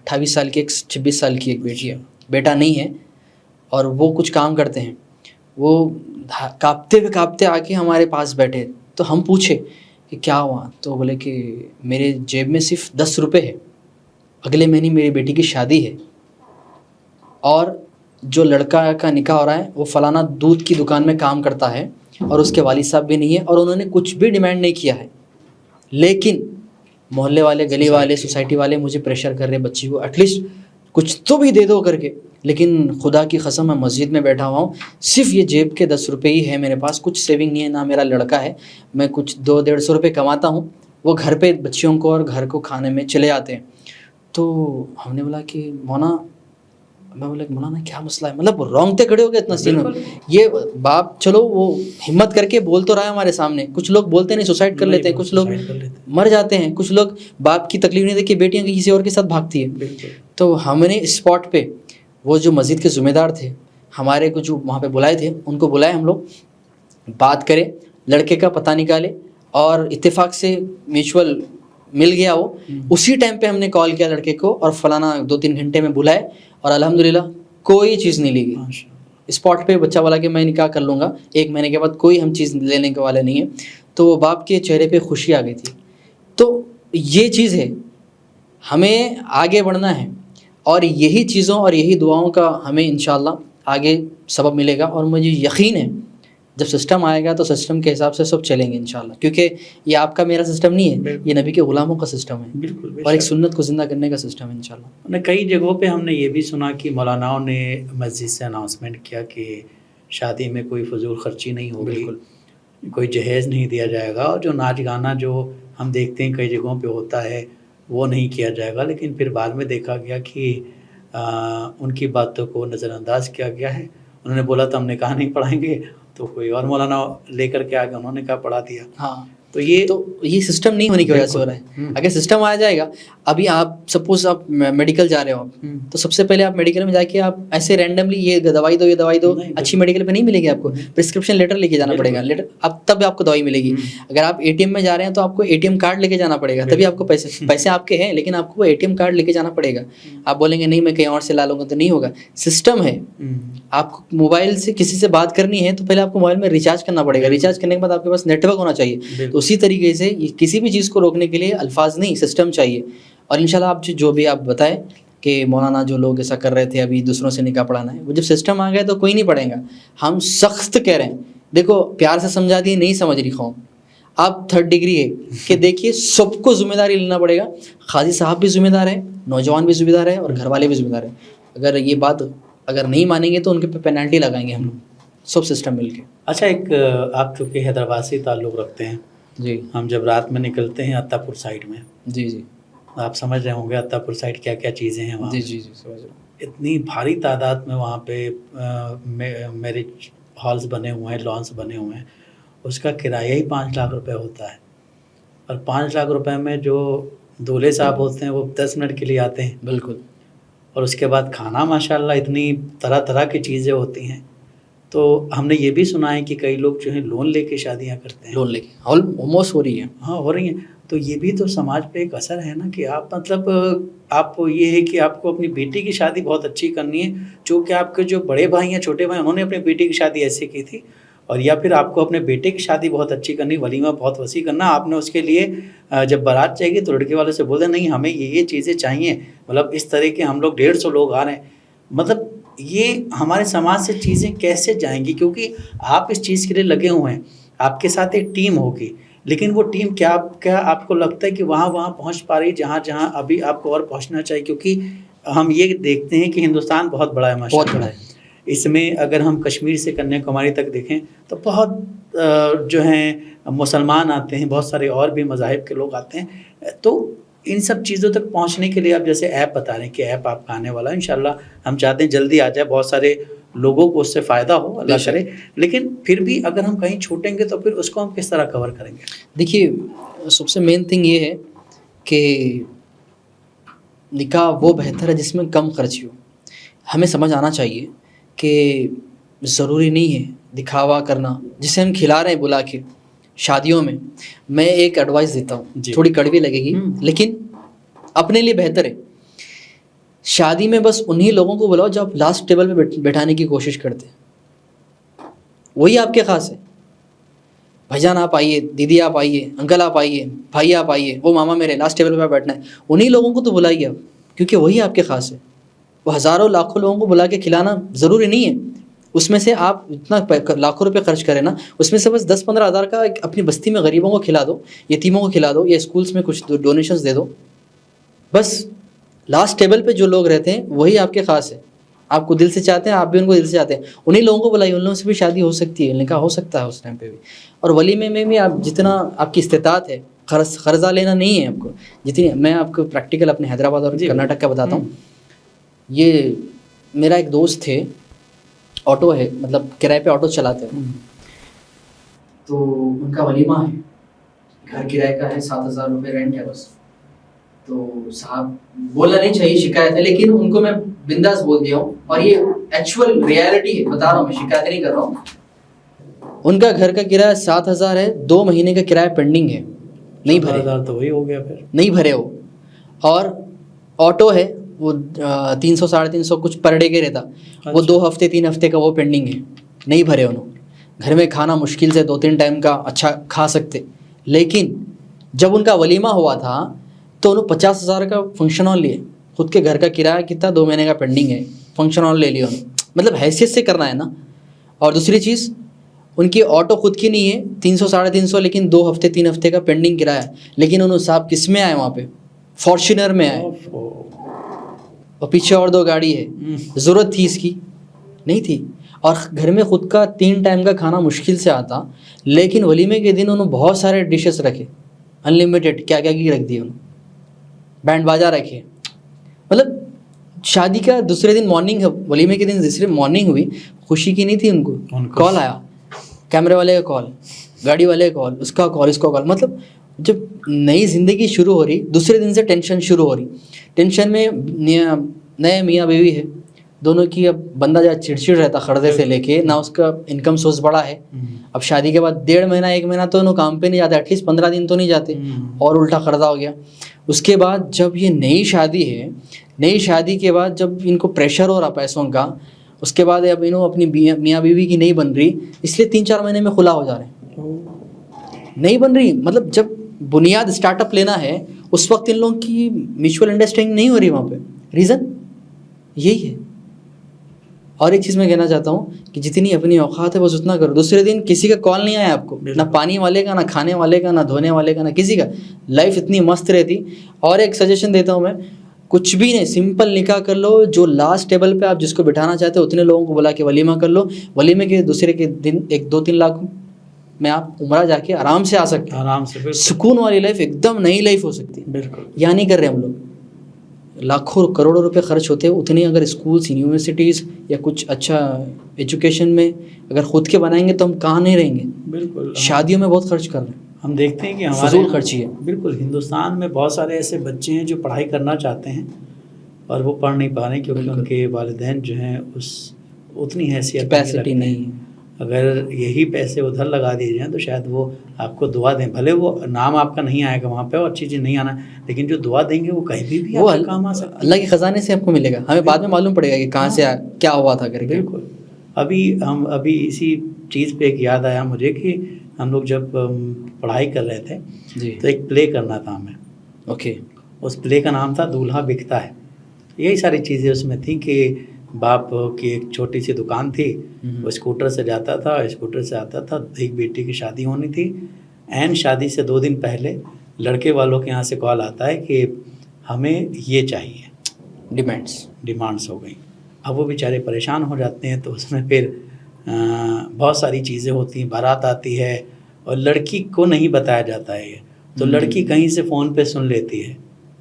28 سال کی ایک, 26 سال کی ایک بیٹی ہے, بیٹا نہیں ہے, اور وہ کچھ کام کرتے ہیں. وہ کانپتے آ کے ہمارے پاس بیٹھے, تو ہم پوچھے کہ کیا ہوا, تو بولے کہ میرے جیب میں صرف 10 روپے ہے, اگلے مہینے میری بیٹی کی شادی ہے, اور جو لڑکا کا نکاح ہو رہا ہے وہ فلانا دودھ کی دکان میں کام کرتا ہے, اور اس کے والد صاحب بھی نہیں ہے, اور انہوں نے کچھ بھی ڈیمانڈ نہیں کیا ہے, لیکن محلے والے, گلی والے, سوسائٹی والے مجھے پریشر کر رہے بچی کو ایٹ لیسٹ کچھ تو بھی دے دو کر کے. لیکن خدا کی قسم میں مسجد میں بیٹھا ہوا ہوں, صرف یہ جیب کے 10 روپے ہی ہے میرے پاس, کچھ سیونگ نہیں ہے, نہ میرا لڑکا ہے, میں کچھ 200-150 روپے کماتا ہوں, وہ گھر پہ بچیوں کو اور گھر کو کھانے میں چلے آتے ہیں. تو ہم نے بولا کہ مولانا کیا مسئلہ ہے, مطلب رونگتے کھڑے ہو گئے, اتنا سین ہو. یہ باپ چلو وہ ہمت کر کے بول تو رہا ہے ہمارے سامنے, کچھ لوگ بولتے نہیں, سوسائڈ کر لیتے ہیں, کچھ لوگ مر جاتے ہیں, کچھ لوگ باپ کی تکلیف نہیں دیکھ کے بیٹیاں کسی اور کے ساتھ بھاگتی ہے. تو ہم نے اسپاٹ پہ وہ جو مسجد کے ذمہ دار تھے ہمارے کو, جو وہاں پہ بلائے تھے, ان کو بلائے ہم لوگ, بات کرے, لڑکے کا پتہ نکالے, اور اتفاق سے میوچول مل گیا وہ. اسی ٹائم پہ ہم نے کال کیا لڑکے کو, اور فلانا 2-3 گھنٹے میں بلائے, اور الحمدللہ کوئی چیز نہیں لی گئی. اسپاٹ پہ بچہ والا کہ میں نکاح کر لوں گا 1 مہینے کے بعد, کوئی ہم چیز لینے کے والے نہیں ہیں. تو وہ باپ کے چہرے پہ خوشی آ گئی تھی. تو یہ چیز ہے, ہمیں آگے بڑھنا ہے, اور یہی چیزوں اور یہی دعاؤں کا ہمیں انشاءاللہ آگے سبب ملے گا. اور مجھے یقین ہے جب سسٹم آئے گا تو سسٹم کے حساب سے سب چلیں گے انشاءاللہ, کیونکہ یہ آپ کا میرا سسٹم نہیں ہے, یہ نبی کے غلاموں کا سسٹم ہے, اور ایک سنت کو زندہ کرنے کا سسٹم ہے انشاءاللہ. کئی جگہوں پہ ہم نے یہ بھی سنا کہ مولاناؤں نے مسجد سے اناؤنسمنٹ کیا کہ شادی میں کوئی فضول خرچی نہیں ہوگی, کوئی جہیز نہیں دیا جائے گا, اور جو ناچ گانا جو ہم دیکھتے ہیں کئی جگہوں پہ ہوتا ہے وہ نہیں کیا جائے گا. لیکن پھر بعد میں دیکھا گیا کہ ان کی باتوں کو نظر انداز کیا گیا ہے. انہوں نے بولا تھا ہم نکاح نہیں پڑھائیں گے, تو کوئی اور مولانا لے کر کے آ گیا, انہوں نے کہا پڑھا دیا. ہاں, تو یہ سسٹم نہیں ہونے کی وجہ سے ہو رہا ہے. اگر سسٹم آ جائے گا, ابھی آپ سپوز آپ میڈیکل جا رہے ہو, تو سب سے پہلے آپ میڈیکل میں جا کے آپ ایسے رینڈملی یہ دوائی دو, یہ دوائی دو, اچھی میڈیکل پہ نہیں ملے گی آپ کو, پرسکرپشن لیٹر لے کے جانا پڑے گا, لیٹر اب تب آپ کو دوائی ملے گی. اگر آپ ATM میں جا رہے ہیں تو آپ کو ATM کارڈ لے کے جانا پڑے گا, تبھی آپ کو پیسے آپ کے ہیں, لیکن آپ کو ATM کارڈ لے کے جانا پڑے گا. آپ بولیں گے نہیں میں کہیں اور سے لا لوں گا, تو نہیں ہوگا. سسٹم ہے, آپ کو موبائل سے کسی سے بات کرنی ہے تو پہلے آپ کو موبائل میں ریچارج کرنا پڑے گا, ریچارج کرنے کے بعد آپ کے پاس نیٹ ورک ہونا چاہیے. تو اسی طریقے سے کسی بھی چیز کو روکنے کے لیے الفاظ نہیں, سسٹم چاہیے. اور انشاءاللہ آپ جو بھی آپ بتائیں کہ مولانا جو لوگ ایسا کر رہے تھے ابھی دوسروں سے نکاح پڑھانا ہے, وہ جب سسٹم آ گیا تو کوئی نہیں پڑھے گا. ہم سخت کہہ رہے ہیں, دیکھو پیار سے سمجھا دیے, نہیں سمجھ رہی قوم. آپ 3rd ڈگری ہے کہ دیکھیے سب کو ذمہ داری لینا پڑے گا. قاضی صاحب بھی ذمہ دار ہے, نوجوان بھی ذمہ دار ہے, اور گھر والے بھی ذمہ دار ہیں. اگر یہ بات اگر نہیں مانیں گے تو ان کے پہ پینالٹی لگائیں گے ہم لوگ, سب سسٹم مل کے. اچھا, ایک آپ چونکہ حیدرآباد سے تعلق رکھتے ہیں, جی, ہم جب رات میں نکلتے ہیں عطا پور سائڈ میں, جی جی, آپ سمجھ رہے ہوں گے عطا پور سائڈ کیا کیا چیزیں ہیں وہاں. جی جی جی, سمجھ رہا ہوں. اتنی بھاری تعداد میں وہاں پہ میرج ہالز بنے ہوئے ہیں, لانس بنے ہوئے ہیں, اس کا کرایہ ہی 5 لاکھ روپے ہوتا ہے، اور 5 لاکھ روپے میں جو دولہے صاحب ہوتے ہیں وہ 10 منٹ کے لیے آتے ہیں، بالکل. اور اس کے بعد کھانا ماشاءاللہ اتنی طرح طرح کی چیزیں ہوتی ہیں. تو ہم نے یہ بھی سنا ہے کہ کئی لوگ جو ہیں لون لے کے شادیاں کرتے ہیں. لون لے کے آلموسٹ ہو رہی ہے. ہاں ہو رہی ہیں. تو یہ بھی تو سماج پہ ایک اثر ہے نا کہ آپ مطلب آپ یہ ہے کہ آپ کو اپنی بیٹی کی شادی بہت اچھی کرنی ہے، چونکہ آپ کے جو بڑے بھائی ہیں چھوٹے بھائی انہوں نے اپنی بیٹی کی شادی ایسے کی تھی، اور یا پھر آپ کو اپنے بیٹے کی شادی بہت اچھی کرنی، ولیمہ بہت وسیع کرنا. آپ نے اس کے لیے جب بارات چاہیے تو لڑکے والے سے بولتے نہیں ہمیں یہ چیزیں چاہیے، مطلب اس طرح کے ہم لوگ 150 لوگ آ رہے ہیں. مطلب یہ ہمارے سماج سے چیزیں کیسے جائیں گی؟ کیونکہ آپ اس چیز کے لیے لگے ہوئے ہیں، آپ کے ساتھ ایک ٹیم ہوگی، لیکن وہ ٹیم کیا آپ کو لگتا ہے کہ وہاں پہنچ پا رہی جہاں ابھی آپ کو اور پہنچنا چاہیے؟ کیونکہ ہم یہ دیکھتے ہیں کہ ہندوستان بہت بڑا ہے بہت ماشاءاللہ. بڑا ہے. اس میں اگر ہم کشمیر سے کنیا کماری تک دیکھیں تو بہت جو ہیں مسلمان آتے ہیں، بہت سارے اور بھی مذاہب کے لوگ آتے ہیں. تو ان سب چیزوں تک پہنچنے کے لیے آپ جیسے ایپ بتا رہے ہیں کہ ایپ آپ کا آنے والا ہے انشاءاللہ، ہم چاہتے ہیں جلدی آ جائے، بہت سارے لوگوں کو اس سے فائدہ ہو، اللہ کرے. لیکن پھر بھی اگر ہم کہیں چھوٹیں گے تو پھر اس کو ہم کس طرح کور کریں گے؟ دیکھیے سب سے مین تھنگ یہ ہے کہ نکاح وہ بہتر ہے جس میں کم خرچی ہو. ہمیں سمجھ آنا چاہیے کہ ضروری نہیں ہے دکھاوا کرنا. جسے ہم کھلا رہے ہیں بلا کے شادیوں میں ایک ایڈوائس دیتا ہوں، تھوڑی کڑوی لگے گی لیکن اپنے لیے بہتر ہے. شادی میں بس انہی لوگوں کو بلاؤ جو آپ لاسٹ ٹیبل پہ بیٹھانے کی کوشش کرتے ہیں، وہی آپ کے خاص ہے. بھائی جان آپ آئیے، دیدی آپ آئیے، انکل آپ آئیے، بھائی آپ آئیے، وہ ماما میرے لاسٹ ٹیبل پہ بیٹھنا ہے. انہی لوگوں کو تو بلائیے آپ، کیونکہ وہی آپ کے خاص ہے. وہ ہزاروں لاکھوں لوگوں کو بلا کے کھلانا ضروری نہیں ہے. اس میں سے آپ اتنا لاکھوں روپے خرچ کریں نا، اس میں سے بس 10-15 ہزار کا اپنی بستی میں غریبوں کو کھلا دو، یتیموں کو کھلا دو، یا اسکولس میں کچھ ڈونیشنز دے دو. بس لاسٹ ٹیبل پہ جو لوگ رہتے ہیں وہی آپ کے خاص ہے. آپ کو دل سے چاہتے ہیں، آپ بھی ان کو دل سے چاہتے ہیں، انہی لوگوں کو بلائیے. ان لوگوں سے بھی شادی ہو سکتی ہے، نکاح ہو سکتا ہے اس ٹائم پہ بھی. اور ولیمے میں بھی آپ جتنا آپ کی استطاعت ہے، قرضہ لینا نہیں ہے آپ کو. جتنی میں آپ کو پریکٹیکل اپنے حیدرآباد اور کرناٹک کا بتاتا ہوں. یہ میرا ایک دوست تھے، آٹو ہے، مطلب کرائے پہ آٹو چلاتے ہیں. تو ان کا ولیمہ ہے، گھر کرائے کا ہے، 7,000 روپے رینٹ ہے بس. تو صاحب بولنا نہیں چاہیے، شکایت ہے، لیکن ان کو میں بنداس بول دیا ہوں، اور یہ ایکچوئل ریالٹی ہے، بتا رہا ہوں، میں شکایت نہیں کر رہا ہوں. ان کا گھر کا کرایہ 7,000 ہے، 2 مہینے کا کرایہ پینڈنگ ہے، نہیں بھرے. 7,000 تو وہی ہو گیا پھر، نہیں بھرے ہو. اور آٹو ہے وہ 300-350 کچھ پر ڈے کے رہتا، وہ 2 ہفتے 3 ہفتے کا وہ پینڈنگ ہے، نہیں بھرے انہوں. گھر میں کھانا مشکل سے 2-3 ٹائم کا اچھا کھا سکتے. لیکن جب ان کا ولیمہ ہوا تھا تو انہوں 50,000 کا فنکشن ہال لیے. خود کے گھر کا کرایہ کتنا 2 مہینے کا پینڈنگ ہے، فنکشن ہال لے لیا انہوں. مطلب حیثیت سے کرنا ہے نا. اور دوسری چیز، ان کی آٹو خود کی نہیں ہے، 300-350، لیکن 2 ہفتے 3 ہفتے کا پینڈنگ کرایہ. لیکن انہوں صاحب کس میں آئے وہاں پہ؟ فارچونر میں آئے، اور پیچھے اور 2 گاڑی ہے. ضرورت تھی اس کی؟ نہیں تھی. اور گھر میں خود کا 3 ٹائم کا کھانا مشکل سے آتا، لیکن ولیمے کے دن انہوں بہت سارے ڈشز رکھے، انلمیٹڈ کیا کی رکھ دی انہوں، بینڈ باجا رکھے. مطلب شادی کا دوسرے دن مارننگ، ولیمے کے دن دوسرے مارننگ ہوئی، خوشی کی نہیں تھی ان کو. کال آیا، کیمرے والے کا کال، گاڑی والے کا کال، اس کا کال، اس کا کال. مطلب جب نئی زندگی شروع ہو رہی، دوسرے دن سے ٹینشن شروع ہو رہی. ٹینشن میں نئے میاں بیوی ہے دونوں کی. اب بندہ جا چڑچڑ رہتا قرضے سے لے کے، نہ اس کا انکم سورس بڑا ہے. اب شادی کے بعد 1.5 مہینہ 1 مہینہ تو انہوں کام پہ نہیں جاتے، ایٹ لیسٹ 15 دن تو نہیں جاتے، اور الٹا قرضہ ہو گیا. اس کے بعد جب یہ نئی شادی ہے، نئی شادی کے بعد جب ان کو پریشر ہو رہا پیسوں کا، اس کے بعد اب انہوں اپنی میاں بیوی کی نہیں بن رہی، اس لیے 3-4 مہینے میں خلا ہو جا رہے ہیں. نہیں بن رہی. مطلب جب بنیاد اسٹارٹ اپ لینا ہے اس وقت ان لوگوں کی میوچل انڈرسٹینڈنگ نہیں ہو رہی وہاں پہ. ریزن یہی ہے. اور ایک چیز میں کہنا چاہتا ہوں کہ جتنی اپنی اوقات ہے بس اتنا کرو. دوسرے دن کسی کا کال نہیں آیا آپ کو، نہ پانی والے کا، نہ کھانے والے کا، نہ دھونے والے کا، نہ کسی کا. لائف اتنی مست رہتی. اور ایک سجیشن دیتا ہوں میں، کچھ بھی نہیں، سمپل نکاح کر لو. جو لاسٹ ٹیبل پہ آپ جس کو بٹھانا چاہتے ہو اتنے لوگوں کو بلا کے ولیمہ کر لو. ولیمے کے دوسرے کے دن 1-2-3 لاکھ میں آپ عمرہ جا کے آرام سے آ سکتے ہیں، آرام سے. سکون والی لائف، ایک دم نئی لائف ہو سکتی ہے. بالکل. یا نہیں کر رہے ہم لوگ. لاکھوں کروڑوں روپے خرچ ہوتے ہیں، اتنے اگر اسکولس یونیورسٹیز یا کچھ اچھا ایجوکیشن میں اگر خود کے بنائیں گے تو ہم کہاں نہیں رہیں گے. بالکل شادیوں میں بہت خرچ کر رہے ہیں. ہم دیکھتے ہیں کہ ہمارے فضول خرچی ہے. بالکل ہندوستان میں بہت سارے ایسے بچے ہیں جو پڑھائی کرنا چاہتے ہیں اور وہ پڑھ نہیں پا رہے کیونکہ ان کے والدین جو ہیں اتنی حیثیت کیپیسٹی نہیں ہے. اگر یہی پیسے ادھر لگا دیے جائیں تو شاید وہ آپ کو دعا دیں، بھلے وہ نام آپ کا نہیں آئے گا وہاں پہ اور اچھی چیز نہیں آنا، لیکن جو دعا دیں گے وہ کہیں بھی وہ آپ کے کام آ سکتا ہے. اللہ کے خزانے سے آپ کو ملے گا، ہمیں بعد میں معلوم پڑے گا کہ کہاں سے کیا ہوا تھا کر کے. بالکل. ابھی اسی چیز پہ ایک یاد آیا مجھے کہ ہم لوگ جب پڑھائی کر رہے تھے جی تو ایک پلے کرنا تھا ہمیں. اوکے. اس پلے کا نام تھا دولہا بکتا ہے. یہی ساری چیزیں اس میں تھیں کہ باپ کی ایک چھوٹی سی دکان تھی، وہ اسکوٹر سے جاتا تھا، اسکوٹر سے آتا تھا. ایک بیٹی کی شادی ہونی تھی، عین شادی سے 2 دن پہلے لڑکے والوں کے یہاں سے کال آتا ہے کہ ہمیں یہ چاہیے. ڈیمانڈس ہو گئیں. اب وہ بیچارے پریشان ہو جاتے ہیں تو اس میں پھر بہت ساری چیزیں ہوتی ہیں. بارات آتی ہے اور لڑکی کو نہیں بتایا جاتا ہے یہ، تو لڑکی کہیں سے فون پہ سن لیتی ہے،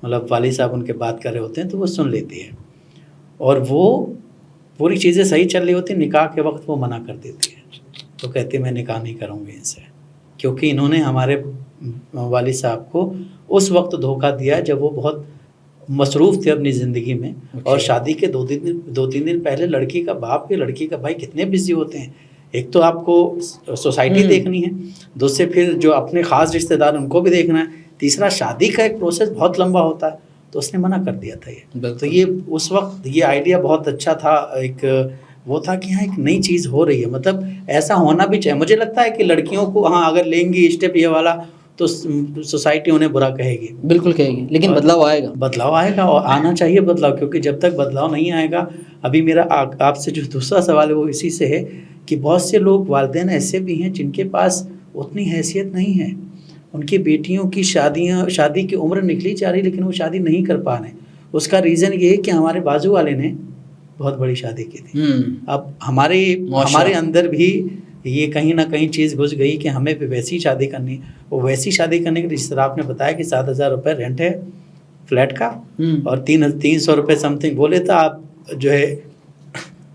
مطلب والد صاحب ان کے بات کر رہے ہوتے ہیں تو وہ سن لیتی ہے اور وہ پوری چیزیں صحیح چل رہی ہوتی ہیں. نکاح کے وقت وہ منع کر دیتی ہے، تو کہتی میں نکاح نہیں کروں گی ان سے، کیونکہ انہوں نے ہمارے والد صاحب کو اس وقت دھوکہ دیا جب وہ بہت مصروف تھے اپنی زندگی میں. اور شادی کے 2-3 دن پہلے لڑکی کا باپ یا لڑکی کا بھائی کتنے بزی ہوتے ہیں. ایک تو آپ کو سوسائٹی دیکھنی ہے، دوسرے پھر جو اپنے خاص رشتہ دار ان کو بھی دیکھنا ہے، تیسرا شادی کا ایک پروسیس بہت لمبا ہوتا ہے. تو اس نے منع کر دیا تھا یہ. تو یہ اس وقت یہ آئیڈیا بہت اچھا تھا. ایک وہ تھا کہ ہاں ایک نئی چیز ہو رہی ہے، مطلب ایسا ہونا بھی چاہیے. مجھے لگتا ہے کہ لڑکیوں کو ہاں اگر لیں گی اسٹیپ یہ والا تو سوسائٹی انہیں برا کہے گی. بالکل کہے گی، لیکن بدلاؤ آئے گا اور آنا چاہیے بدلاؤ، کیونکہ جب تک بدلاؤ نہیں آئے گا. ابھی میرا آپ سے جو دوسرا سوال ہے وہ اسی سے ہے کہ بہت سے لوگ والدین ایسے بھی ہیں جن کے پاس اتنی حیثیت نہیں ہے، ان کی بیٹیوں کی شادی کی عمر نکلی جا رہی لیکن وہ شادی نہیں کر پا رہے. اس کا ریزن یہ ہے کہ ہمارے بازو والے نے بہت بڑی شادی کی تھی. اب ہمارے اندر بھی یہ کہیں نہ کہیں چیز گھس گئی کہ ہمیں بھی ویسی شادی کرنی. وہ ویسی شادی کرنے کے لیے جس طرح آپ نے بتایا کہ 7,000 روپے رینٹ ہے فلیٹ کا اور 300 روپے سم تھنگ بولے تو آپ جو ہے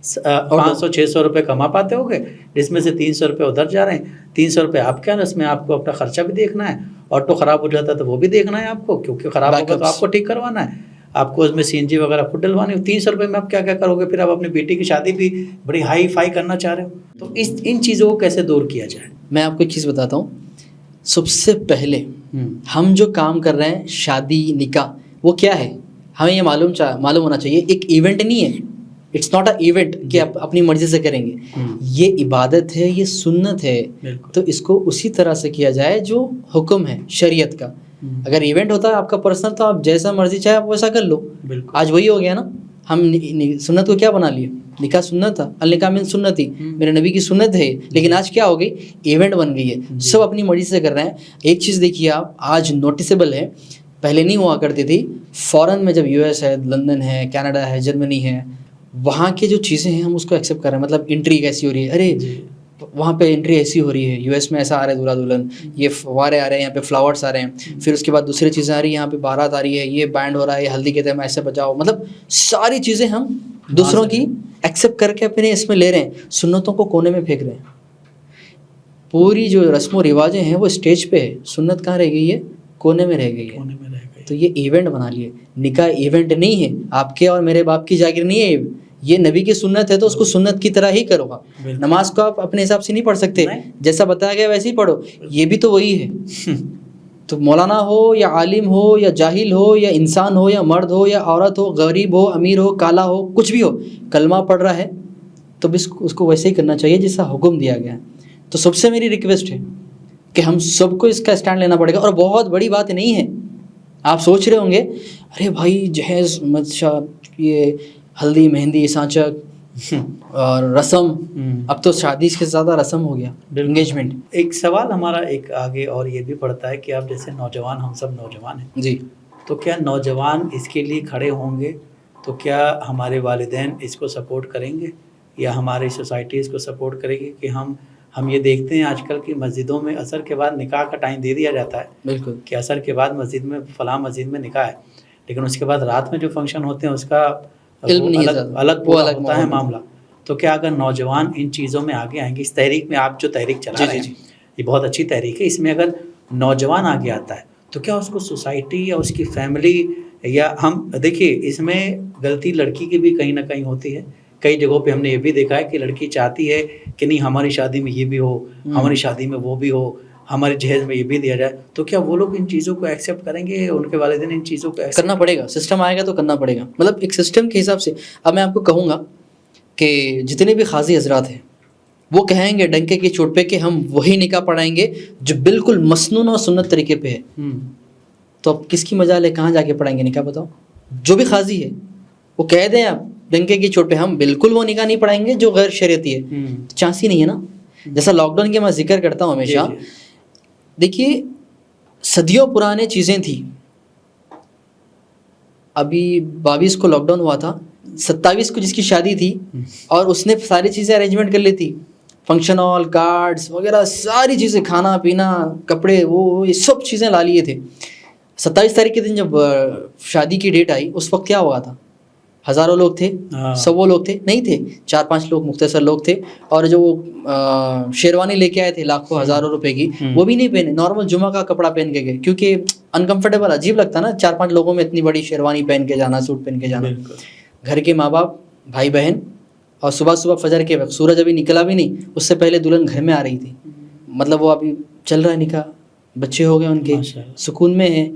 500-600 روپے کما پاتے ہو گے، جس میں سے 300 روپے ادھر جا رہے ہیں. 300 روپے آپ کے، اس میں آپ کو اپنا خرچہ بھی دیکھنا ہے. آٹو خراب ہو جاتا ہے تو وہ بھی دیکھنا ہے آپ کو، کیونکہ خراب ہوگا تو آپ کو ٹھیک کروانا ہے. آپ کو اس میں CNG وغیرہ خود ڈلوانی ہو. 300 روپے میں آپ کیا کرو گے؟ پھر آپ اپنی بیٹی کی شادی بھی بڑی ہائی فائی کرنا چاہ رہے ہو. تو ان چیزوں کو کیسے دور کیا جائے؟ میں آپ کو ایک چیز بتاتا ہوں. سب سے پہلے ہم جو کام کر رہے ہیں شادی نکاح، وہ کیا ہے ہمیں یہ معلوم ہونا چاہیے. ایک ایونٹ نہیں ہے، اٹس ناٹ اے ایونٹ کہ آپ اپنی مرضی سے کریں گے. یہ عبادت ہے، یہ سنت ہے. تو اس کو اسی طرح سے کیا جائے جو حکم ہے شریعت کا. اگر ایونٹ ہوتا ہے آپ کا پرسنل تو آپ جیسا مرضی چاہے آپ ویسا کر لو. آج وہی ہو گیا نا. ہم سنت کو کیا بنا لیے؟ نکاح سنت تھا، النکاح من سنتی، میرے نبی کی سنت ہے. لیکن آج کیا ہو گئی؟ ایونٹ بن گئی ہے. سب اپنی مرضی سے کر رہے ہیں. ایک چیز دیکھیے آپ، آج نوٹیسیبل ہے، پہلے نہیں ہوا کرتی تھی. فورن میں جب US ہے، لندن ہے، کینیڈا ہے، جرمنی ہے، وہاں کی جو چیزیں ہیں ہم اس کو ایکسیپٹ کر رہے ہیں. مطلب انٹری کیسی ہو رہی ہے، ارے وہاں پہ انٹری ایسی ہو رہی ہے، US میں ایسا آ رہا ہے دولہا دلہن، یہ فوارے آ رہے ہیں، یہاں پہ فلاورس آ رہے ہیں. پھر اس کے بعد دوسری چیزیں آ رہی ہیں، یہاں پہ بارات آ رہی ہے، یہ بینڈ ہو رہا ہے، یہ ہلدی کے ٹائم ایسے بجاؤ. مطلب ساری چیزیں ہم دوسروں کی ایکسیپٹ کر کے اپنے اس میں لے رہے ہیں. سنتوں کو کونے میں پھینک رہے ہیں. پوری جو رسم و رواجیں ہیں وہ اسٹیج پہ ہے، سنت کہاں رہ گئی ہے؟ کونے میں رہ گئی ہے. تو یہ ایونٹ بنا لیے. نکاح ایونٹ نہیں ہے، آپ کے اور میرے باپ کی جاگیر نہیں ہے. یہ نبی کی سنت ہے تو اس کو سنت کی طرح ہی کرو. نماز کو آپ اپنے حساب سے نہیں پڑھ سکتے، جیسا بتایا گیا ویسے ہی پڑھو. یہ بھی تو وہی ہے. تو مولانا ہو یا عالم ہو یا جاہل ہو یا انسان ہو یا مرد ہو یا عورت ہو، غریب ہو امیر ہو کالا ہو کچھ بھی ہو، کلمہ پڑھ رہا ہے تو بس اس کو ویسے ہی کرنا چاہیے جیسا حکم دیا گیا ہے. تو سب سے میری ریکویسٹ ہے کہ ہم سب کو اس کا اسٹینڈ لینا پڑے گا. اور بہت بڑی بات نہیں ہے. آپ سوچ رہے ہوں گے ارے بھائی جہیز یہ ہلدی مہندی سانچک اور رسم، اب تو شادی سے زیادہ رسم ہو گیا، انگیجمنٹ. ایک سوال ہمارا ایک آگے اور یہ بھی پڑتا ہے کہ آپ جیسے نوجوان، ہم سب نوجوان ہیں جی، تو کیا نوجوان اس کے لیے کھڑے ہوں گے؟ تو کیا ہمارے والدین اس کو سپورٹ کریں گے یا ہماری سوسائٹی اس کو سپورٹ کرے گی؟ کہ ہم یہ دیکھتے ہیں آج کل کی مسجدوں میں عصر کے بعد نکاح کا ٹائم دے دیا جاتا ہے. بالکل، کہ عصر کے بعد مسجد میں فلاں مسجد میں نکاح ہے. لیکن اس کے بعد رات میں جو فنکشن ہوتے ہیں اس کا علم نہیں ہے، الگ وہ الگ ہوتا ہے ماحول معاملہ. تو کیا اگر نوجوان ان چیزوں میں آگے آئیں گے، اس تحریک میں آپ جو تحریک چلا رہے ہیں یہ بہت اچھی تحریک ہے، اس میں اگر نوجوان آگے آتا ہے تو کیا اس کو سوسائٹی یا اس کی فیملی یا ہم دیکھیے اس میں غلطی لڑکی کی بھی کہیں نہ کہیں ہوتی ہے. کئی جگہوں پہ ہم نے یہ بھی دیکھا ہے کہ لڑکی چاہتی ہے کہ نہیں ہماری شادی میں یہ بھی ہو، ہماری شادی میں وہ بھی ہو، ہمارے جہیز میں یہ بھی دیا جائے. تو کیا وہ لوگ ان چیزوں کو ایکسیپٹ کریں گے؟ ان کے والدین ان چیزوں کو کرنا پڑے گا، سسٹم آئے گا تو کرنا پڑے گا. مطلب ایک سسٹم کے حساب سے. اب میں آپ کو کہوں گا کہ جتنے بھی قاضی حضرات ہیں وہ کہیں گے ڈنکے کی چوٹ پہ کہ ہم وہی نکاح پڑھائیں گے جو بالکل مسنون اور سنت طریقے پہ ہے. تو اب کس کی مجال ہے، کہاں جا کے پڑھائیں گے نکاح؟ بتاؤ. جو بھی قاضی ہے وہ کہہ دیں آپ ڈنکے کی چوٹ پہ ہم بالکل وہ نکاح نہیں پڑھائیں گے جو غیر شریعتی ہے، چانس ہی نہیں ہے نا. جیسا لاک ڈاؤن کے میں ذکر کرتا ہوں ہمیشہ، دیکھیے صدیوں پرانے چیزیں تھیں. ابھی 22 کو لاک ڈاؤن ہوا تھا، 27 کو جس کی شادی تھی اور اس نے ساری چیزیں ارینجمنٹ کر لی تھی، فنکشن ہال، کارڈز وغیرہ ساری چیزیں، کھانا پینا، کپڑے، وہ یہ سب چیزیں لا لیے تھے. 27 تاریخ کے دن جب شادی کی ڈیٹ آئی اس وقت کیا ہوا تھا؟ ہزاروں لوگ تھے؟ سب وہ لوگ تھے؟ نہیں تھے. 4-5 لوگ مختصر لوگ تھے. اور جو وہ شیروانی لے کے آئے تھے لاکھوں ہزاروں روپے کی، وہ بھی نہیں پہنے، نارمل جمعہ کا کپڑا پہن کے گئے، کیونکہ انکمفرٹیبل عجیب لگتا نا 4-5 لوگوں میں اتنی بڑی شیروانی پہن کے جانا، سوٹ پہن کے جانا. گھر کے ماں باپ، بھائی بہن، اور صبح صبح فجر کے وقت سورج ابھی نکلا بھی نہیں، اس سے پہلے دلہن گھر میں آ رہی تھی. مطلب وہ ابھی چل رہا ہے نکاح، بچے ہو گئے ان کے، سکون میں ہے.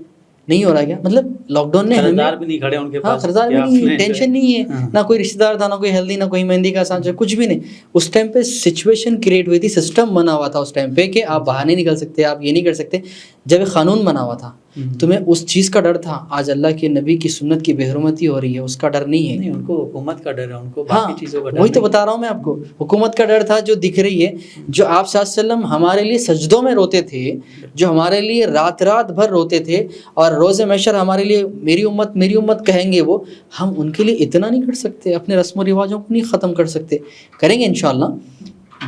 نہیں ہو رہا کیا؟ مطلب لاک ڈاؤن نے خریدار بھی نہیں کھڑے ان کے پاس، خریدار بھی نہیں، ٹینشن نہیں ہے، نہ کوئی رشتہ دار تھا، نہ کوئی ہلدی، نہ کوئی مہندی کا سانچہ، کچھ بھی نہیں. اس ٹائم پہ سچویشن کریٹ ہوئی تھی، سسٹم بنا ہوا تھا اس ٹائم پہ کہ آپ باہر نہیں نکل سکتے، آپ یہ نہیں کر سکتے. جب ایک قانون بنا ہوا تھا تمہیں اس چیز کا ڈر تھا. آج اللہ کے نبی کی سنت کی بے حرمتی ہو رہی ہے، اس کا ڈر نہیں ہے. ان کو حکومت کا ڈر ہے، ان کو باقی چیزوں کا ڈر. وہی تو بتا رہا ہوں میں آپ کو، حکومت کا ڈر تھا جو دکھ رہی ہے. جو آپ صلی اللہ علیہ وسلم ہمارے لیے سجدوں میں روتے تھے، جو ہمارے لیے رات رات بھر روتے تھے، اور روز محشر ہمارے لیے میری امت میری امت کہیں گے، وہ ہم ان کے لیے اتنا نہیں کر سکتے، اپنے رسم و رواجوں کو نہیں ختم کر سکتے. کریں گے انشاءاللہ.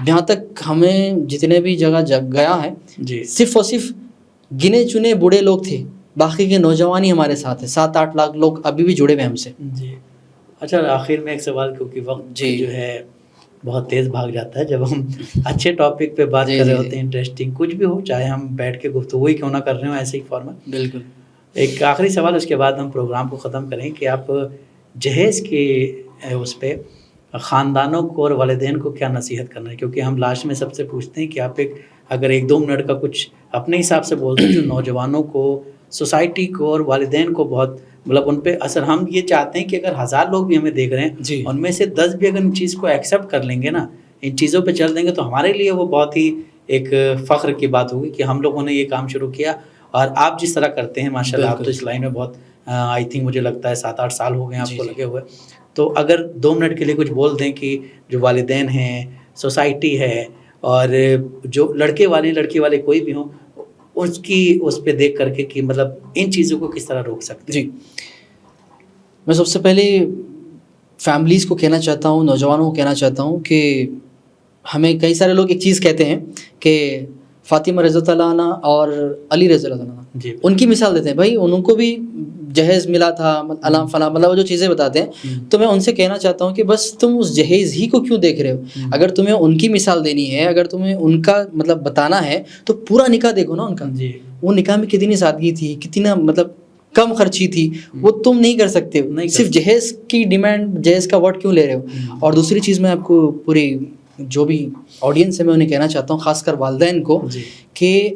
جہاں تک ہمیں جتنے بھی جگہ گیا ہے، صرف اور صرف گنے چنے بوڑھے لوگ تھے، باقی کے نوجوان ہی ہمارے ساتھ ہیں. 7-8 لاکھ لوگ ابھی بھی جڑے ہوئے ہم سے. اچھا، آخر میں ایک سوال، کیونکہ وقت جو ہے بہت تیز بھاگ جاتا ہے جب ہم اچھے ٹاپک پہ بات کر رہے ہوتے ہیں، انٹرسٹنگ کچھ بھی ہو، چاہے ہم بیٹھ کے گفتگو ہی کیوں نہ کر رہے ہوں، ایسے ہی فارمل. بالکل. ایک آخری سوال، اس کے بعد ہم پروگرام کو ختم کریں، کہ آپ جہیز کے اس پہ خاندانوں کو اور والدین کو کیا نصیحت کرنا ہے؟ کیونکہ ہم لاسٹ میں سب سے پوچھتے ہیں کہ آپ اگر 1-2 منٹ کا کچھ اپنے حساب سے بولتے ہیں جو نوجوانوں کو، سوسائٹی کو اور والدین کو بہت مطلب ان پہ اثر. ہم یہ چاہتے ہیں کہ اگر 1000 لوگ بھی ہمیں دیکھ رہے ہیں، ان میں سے 10 بھی اگر ان چیز کو ایکسیپٹ کر لیں گے نا، ان چیزوں پہ چل دیں گے، تو ہمارے لیے وہ بہت ہی ایک فخر کی بات ہوگی کہ ہم لوگوں نے یہ کام شروع کیا. اور آپ جس طرح کرتے ہیں ماشاء اللہ، آپ تو اس لائن میں بہت آئی تھنک مجھے لگتا ہے 7-8 سال ہو گئے ہیں آپ کو لگے ہوئے. تو اگر 2 منٹ کے لیے کچھ بول دیں کہ جو والدین ہیں، سوسائٹی ہے، اور جو لڑکے والے کوئی بھی ہوں، اس کی اس پہ دیکھ کر کے کہ مطلب ان چیزوں کو کس طرح روک سکتے ہیں. میں سب سے پہلے فیملیز کو کہنا چاہتا ہوں، نوجوانوں کو کہنا چاہتا ہوں کہ ہمیں کئی سارے لوگ ایک چیز کہتے ہیں کہ فاطمہ رضی اللہ عنہ اور علی رضی اللہ عنہ، ان کی مثال دیتے ہیں. بھائی ان کو بھی جہیز ملا تھا، علام فلاں، مطلب وہ جو چیزیں بتاتے ہیں. تو میں ان سے کہنا چاہتا ہوں کہ بس تم اس جہیز ہی کو کیوں دیکھ رہے ہو؟ اگر تمہیں ان کی مثال دینی ہے، اگر تمہیں ان کا مطلب بتانا ہے، تو پورا نکاح دیکھو نا ان کا. وہ نکاح میں کتنی سادگی تھی، کتنا مطلب کم خرچی تھی، وہ تم نہیں کر سکتے. صرف جہیز کی ڈیمانڈ، جہیز کا ورڈ کیوں لے رہے ہو؟ اور دوسری چیز میں آپ کو پوری جو بھی آڈینس ہے میں انہیں کہنا چاہتا ہوں، خاص کر والدین کو، کہ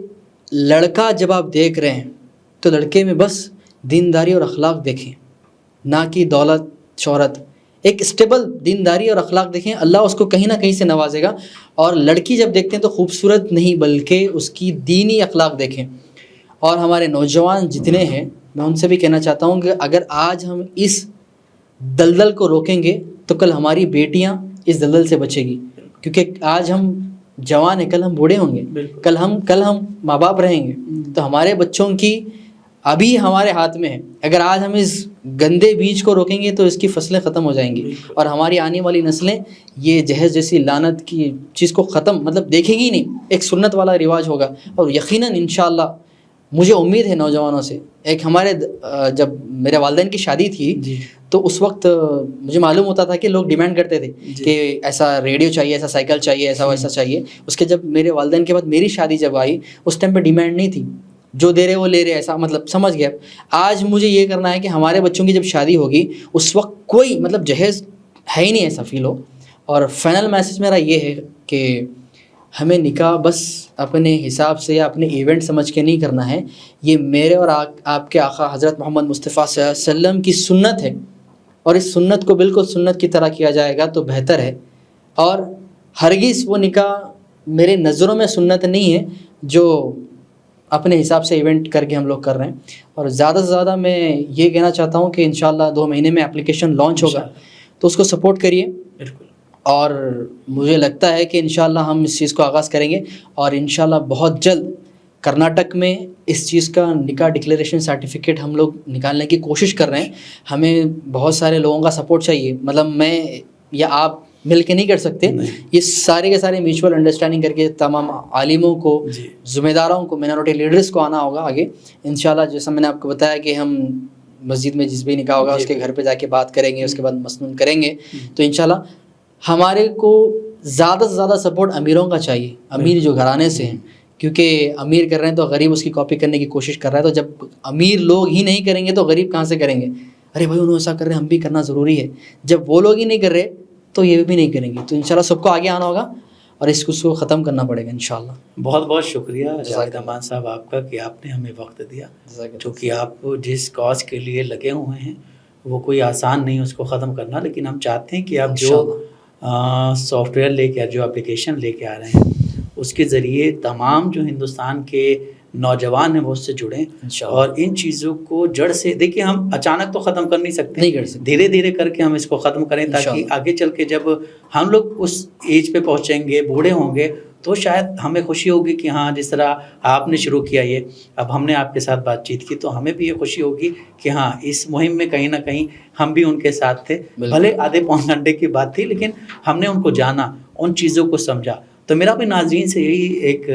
لڑکا جب آپ دیکھ رہے ہیں تو لڑکے میں بس دینداری اور اخلاق دیکھیں، نہ کہ دولت شہرت. ایک اسٹیبل دینداری اور اخلاق دیکھیں، اللہ اس کو کہیں نہ کہیں سے نوازے گا. اور لڑکی جب دیکھتے ہیں تو خوبصورت نہیں بلکہ اس کی دینی اخلاق دیکھیں. اور ہمارے نوجوان جتنے ہیں میں ان سے بھی کہنا چاہتا ہوں کہ اگر آج ہم اس دلدل کو روکیں گے تو کل ہماری بیٹیاں اس دلدل سے بچے گی. کیونکہ آج ہم جوان ہیں، کل ہم بوڑھے ہوں گے، کل ہم ماں باپ رہیں گے. تو ہمارے بچوں کی ابھی ہمارے ہاتھ میں ہے. اگر آج ہم اس گندے بیج کو روکیں گے تو اس کی فصلیں ختم ہو جائیں گی، اور ہماری آنے والی نسلیں یہ جہیز جیسی لعنت کی چیز کو ختم مطلب دیکھیں گی نہیں. ایک سنت والا رواج ہوگا، اور یقیناً انشاءاللہ مجھے امید ہے نوجوانوں سے. ایک ہمارے جب میرے والدین کی شادی تھی جی تو اس وقت مجھے معلوم ہوتا تھا کہ لوگ ڈیمانڈ کرتے تھے کہ ایسا ریڈیو چاہیے, ایسا سائیکل چاہیے, ایسا ویسا چاہیے. اس کے جب میرے والدین کے بعد میری شادی جب آئی اس ٹائم پہ ڈیمانڈ نہیں تھی, جو دے رہے وہ لے رہے, ایسا مطلب سمجھ گیا. آج مجھے یہ کرنا ہے کہ ہمارے بچوں کی جب شادی ہوگی اس وقت کوئی مطلب جہیز ہے ہی نہیں ایسا فیل ہو. اور فائنل میسج میرا یہ ہے کہ ہمیں نکاح بس اپنے حساب سے یا اپنے ایونٹ سمجھ کے نہیں کرنا ہے. یہ میرے اور آپ کے آقا حضرت محمد مصطفیٰ صلی اللہ علیہ وسلم کی سنت ہے, اور اس سنت کو بالکل سنت کی طرح کیا جائے گا تو بہتر ہے. اور ہرگز وہ نکاح میرے نظروں میں سنت نہیں ہے جو اپنے حساب سے ایونٹ کر کے ہم لوگ کر رہے ہیں. اور زیادہ سے زیادہ میں یہ کہنا چاہتا ہوں کہ انشاءاللہ 2 مہینے میں اپلیکیشن لانچ ہوگا تو اس کو سپورٹ کریے. بالکل. اور مجھے لگتا ہے کہ انشاءاللہ ہم اس چیز کو آغاز کریں گے, اور انشاءاللہ بہت جلد کرناٹک میں اس چیز کا نکاح ڈکلیریشن سرٹیفکیٹ ہم لوگ نکالنے کی کوشش کر رہے ہیں. ہمیں بہت سارے لوگوں کا سپورٹ چاہیے, مطلب میں یا آپ مل کے نہیں کر سکتے. یہ سارے کے سارے میوچول انڈرسٹینڈنگ کر کے تمام عالموں کو, ذمہ داروں کو, مائنورٹی لیڈرز کو آنا ہوگا آگے انشاءاللہ. جیسا میں نے آپ کو بتایا کہ ہم مسجد میں جس بھی نکاح ہوگا اس کے گھر پہ جا کے بات کریں گے, اس کے بعد مسنون کریں گے. تو انشاءاللہ ہمارے کو زیادہ سے زیادہ سپورٹ امیروں کا چاہیے, امیر جو گھرانے سے ہیں, کیونکہ امیر کر رہے ہیں تو غریب اس کی کاپی کرنے کی کوشش کر رہا ہے. تو جب امیر لوگ ہی نہیں کریں گے تو غریب کہاں سے کریں گے؟ ارے بھائی انہوں ایسا کر رہے ہیں ہم بھی کرنا ضروری ہے. جب وہ لوگ ہی نہیں کر رہے تو یہ بھی نہیں کریں گے. تو انشاءاللہ سب کو آگے آنا ہوگا اور اس کو ختم کرنا پڑے گا انشاءاللہ. بہت بہت شکریہ جاوید امان صاحب آپ کا کہ آپ نے ہمیں وقت دیا, چونکہ آپ جس کاز کے لیے لگے ہوئے ہیں وہ کوئی آسان نہیں اس کو ختم کرنا. لیکن ہم چاہتے ہیں کہ آپ جو سافٹ ویئر لے کے, جو اپلیکیشن لے کے آ رہے ہیں اس کے ذریعے تمام جو ہندوستان کے نوجوان ہیں وہ اس سے جڑیں, اور ان چیزوں کو جڑ سے دیکھیں. ہم اچانک تو ختم کر نہیں سکتے, دھیرے دھیرے کر کے ہم اس کو ختم کریں تاکہ آگے چل کے جب ہم لوگ اس ایج پہ پہنچیں گے, بوڑھے ہوں گے, تو شاید ہمیں خوشی ہوگی کہ ہاں جس طرح آپ نے شروع کیا یہ, اب ہم نے آپ کے ساتھ بات چیت کی تو ہمیں بھی یہ خوشی ہوگی کہ ہاں اس مہم میں کہیں نہ کہیں ہم بھی ان کے ساتھ تھے. بھلے آدھے پون گھنٹے کی بات تھی لیکن ہم نے ان کو جانا, ان چیزوں کو سمجھا. تو میرا بھی ناظرین سے یہی ایک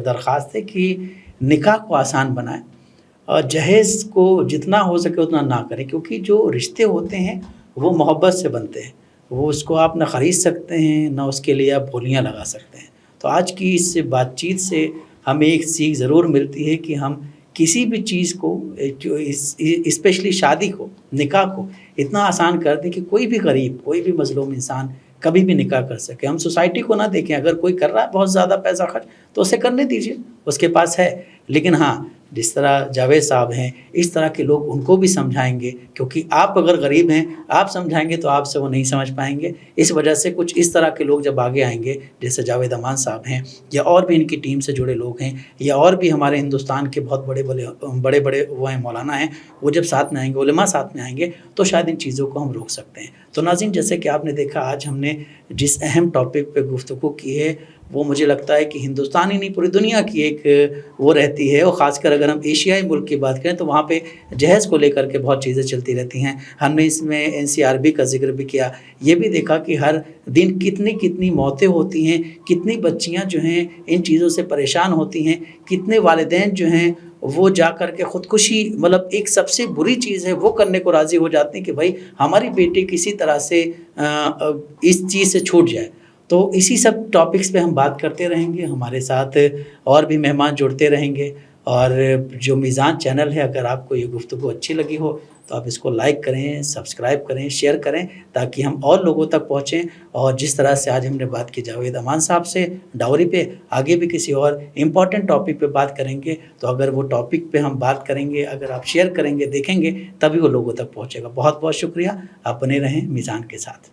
درخواست ہے کہ نکاح کو آسان بنائیں اور جہیز کو جتنا ہو سکے اتنا نہ کریں, کیونکہ جو رشتے ہوتے ہیں وہ محبت سے بنتے ہیں. وہ اس کو آپ نہ خرید سکتے ہیں نہ اس کے لیے آپ بولیاں لگا سکتے ہیں. تو آج کی اس بات چیت سے ہمیں ایک سیکھ ضرور ملتی ہے کہ ہم کسی بھی چیز کو, اسپیشلی شادی کو, نکاح کو اتنا آسان کر دیں کہ کوئی بھی غریب, کوئی بھی مظلوم انسان کبھی بھی نکاح کر سکے. ہم سوسائٹی کو نہ دیکھیں, اگر کوئی کر رہا ہے بہت زیادہ پیسہ خرچ تو اسے کرنے دیجیے, اس کے پاس ہے. لیکن ہاں جس طرح جاوید صاحب ہیں اس طرح کے لوگ ان کو بھی سمجھائیں گے, کیونکہ آپ اگر غریب ہیں آپ سمجھائیں گے تو آپ سے وہ نہیں سمجھ پائیں گے. اس وجہ سے کچھ اس طرح کے لوگ جب آگے آئیں گے جیسے جاوید امان صاحب ہیں یا اور بھی ان کی ٹیم سے جڑے لوگ ہیں یا اور بھی ہمارے ہندوستان کے بہت بڑے بڑے وہ ہیں مولانا ہیں, وہ جب ساتھ میں آئیں گے, علماء ساتھ میں آئیں گے تو شاید ان چیزوں کو ہم روک سکتے ہیں. تو ناظرین جیسے کہ آپ نے دیکھا آج ہم نے جس اہم ٹاپک پہ گفتگو کی ہے وہ مجھے لگتا ہے کہ ہندوستان ہی نہیں پوری دنیا کی ایک وہ رہتی ہے, اور خاص کر اگر ہم ایشیائی ملک کی بات کریں تو وہاں پہ جہیز کو لے کر کے بہت چیزیں چلتی رہتی ہیں. ہم نے اس میں NCRB کا ذکر بھی کیا, یہ بھی دیکھا کہ ہر دن کتنی موتیں ہوتی ہیں, کتنی بچیاں جو ہیں ان چیزوں سے پریشان ہوتی ہیں, کتنے والدین جو ہیں وہ جا کر کے خودکشی, مطلب ایک سب سے بری چیز ہے وہ کرنے کو راضی ہو جاتے ہیں کہ بھائی ہماری بیٹی کسی طرح سے اس چیز سے چھوٹ جائے. تو اسی سب ٹاپکس پہ ہم بات کرتے رہیں گے, ہمارے ساتھ اور بھی مہمان جڑتے رہیں گے. اور جو میزان چینل ہے, اگر آپ کو یہ گفتگو اچھی لگی ہو تو آپ اس کو لائک کریں, سبسکرائب کریں, شیئر کریں تاکہ ہم اور لوگوں تک پہنچیں. اور جس طرح سے آج ہم نے بات کی جاوید امان صاحب سے ڈاوری پہ, آگے بھی کسی اور امپورٹنٹ ٹاپک پہ بات کریں گے. تو اگر وہ ٹاپک پہ ہم بات کریں گے, اگر آپ شیئر کریں گے, دیکھیں گے, تبھی وہ لوگوں تک پہنچے گا. بہت بہت شکریہ, آپ بنے رہیں میزان کے ساتھ.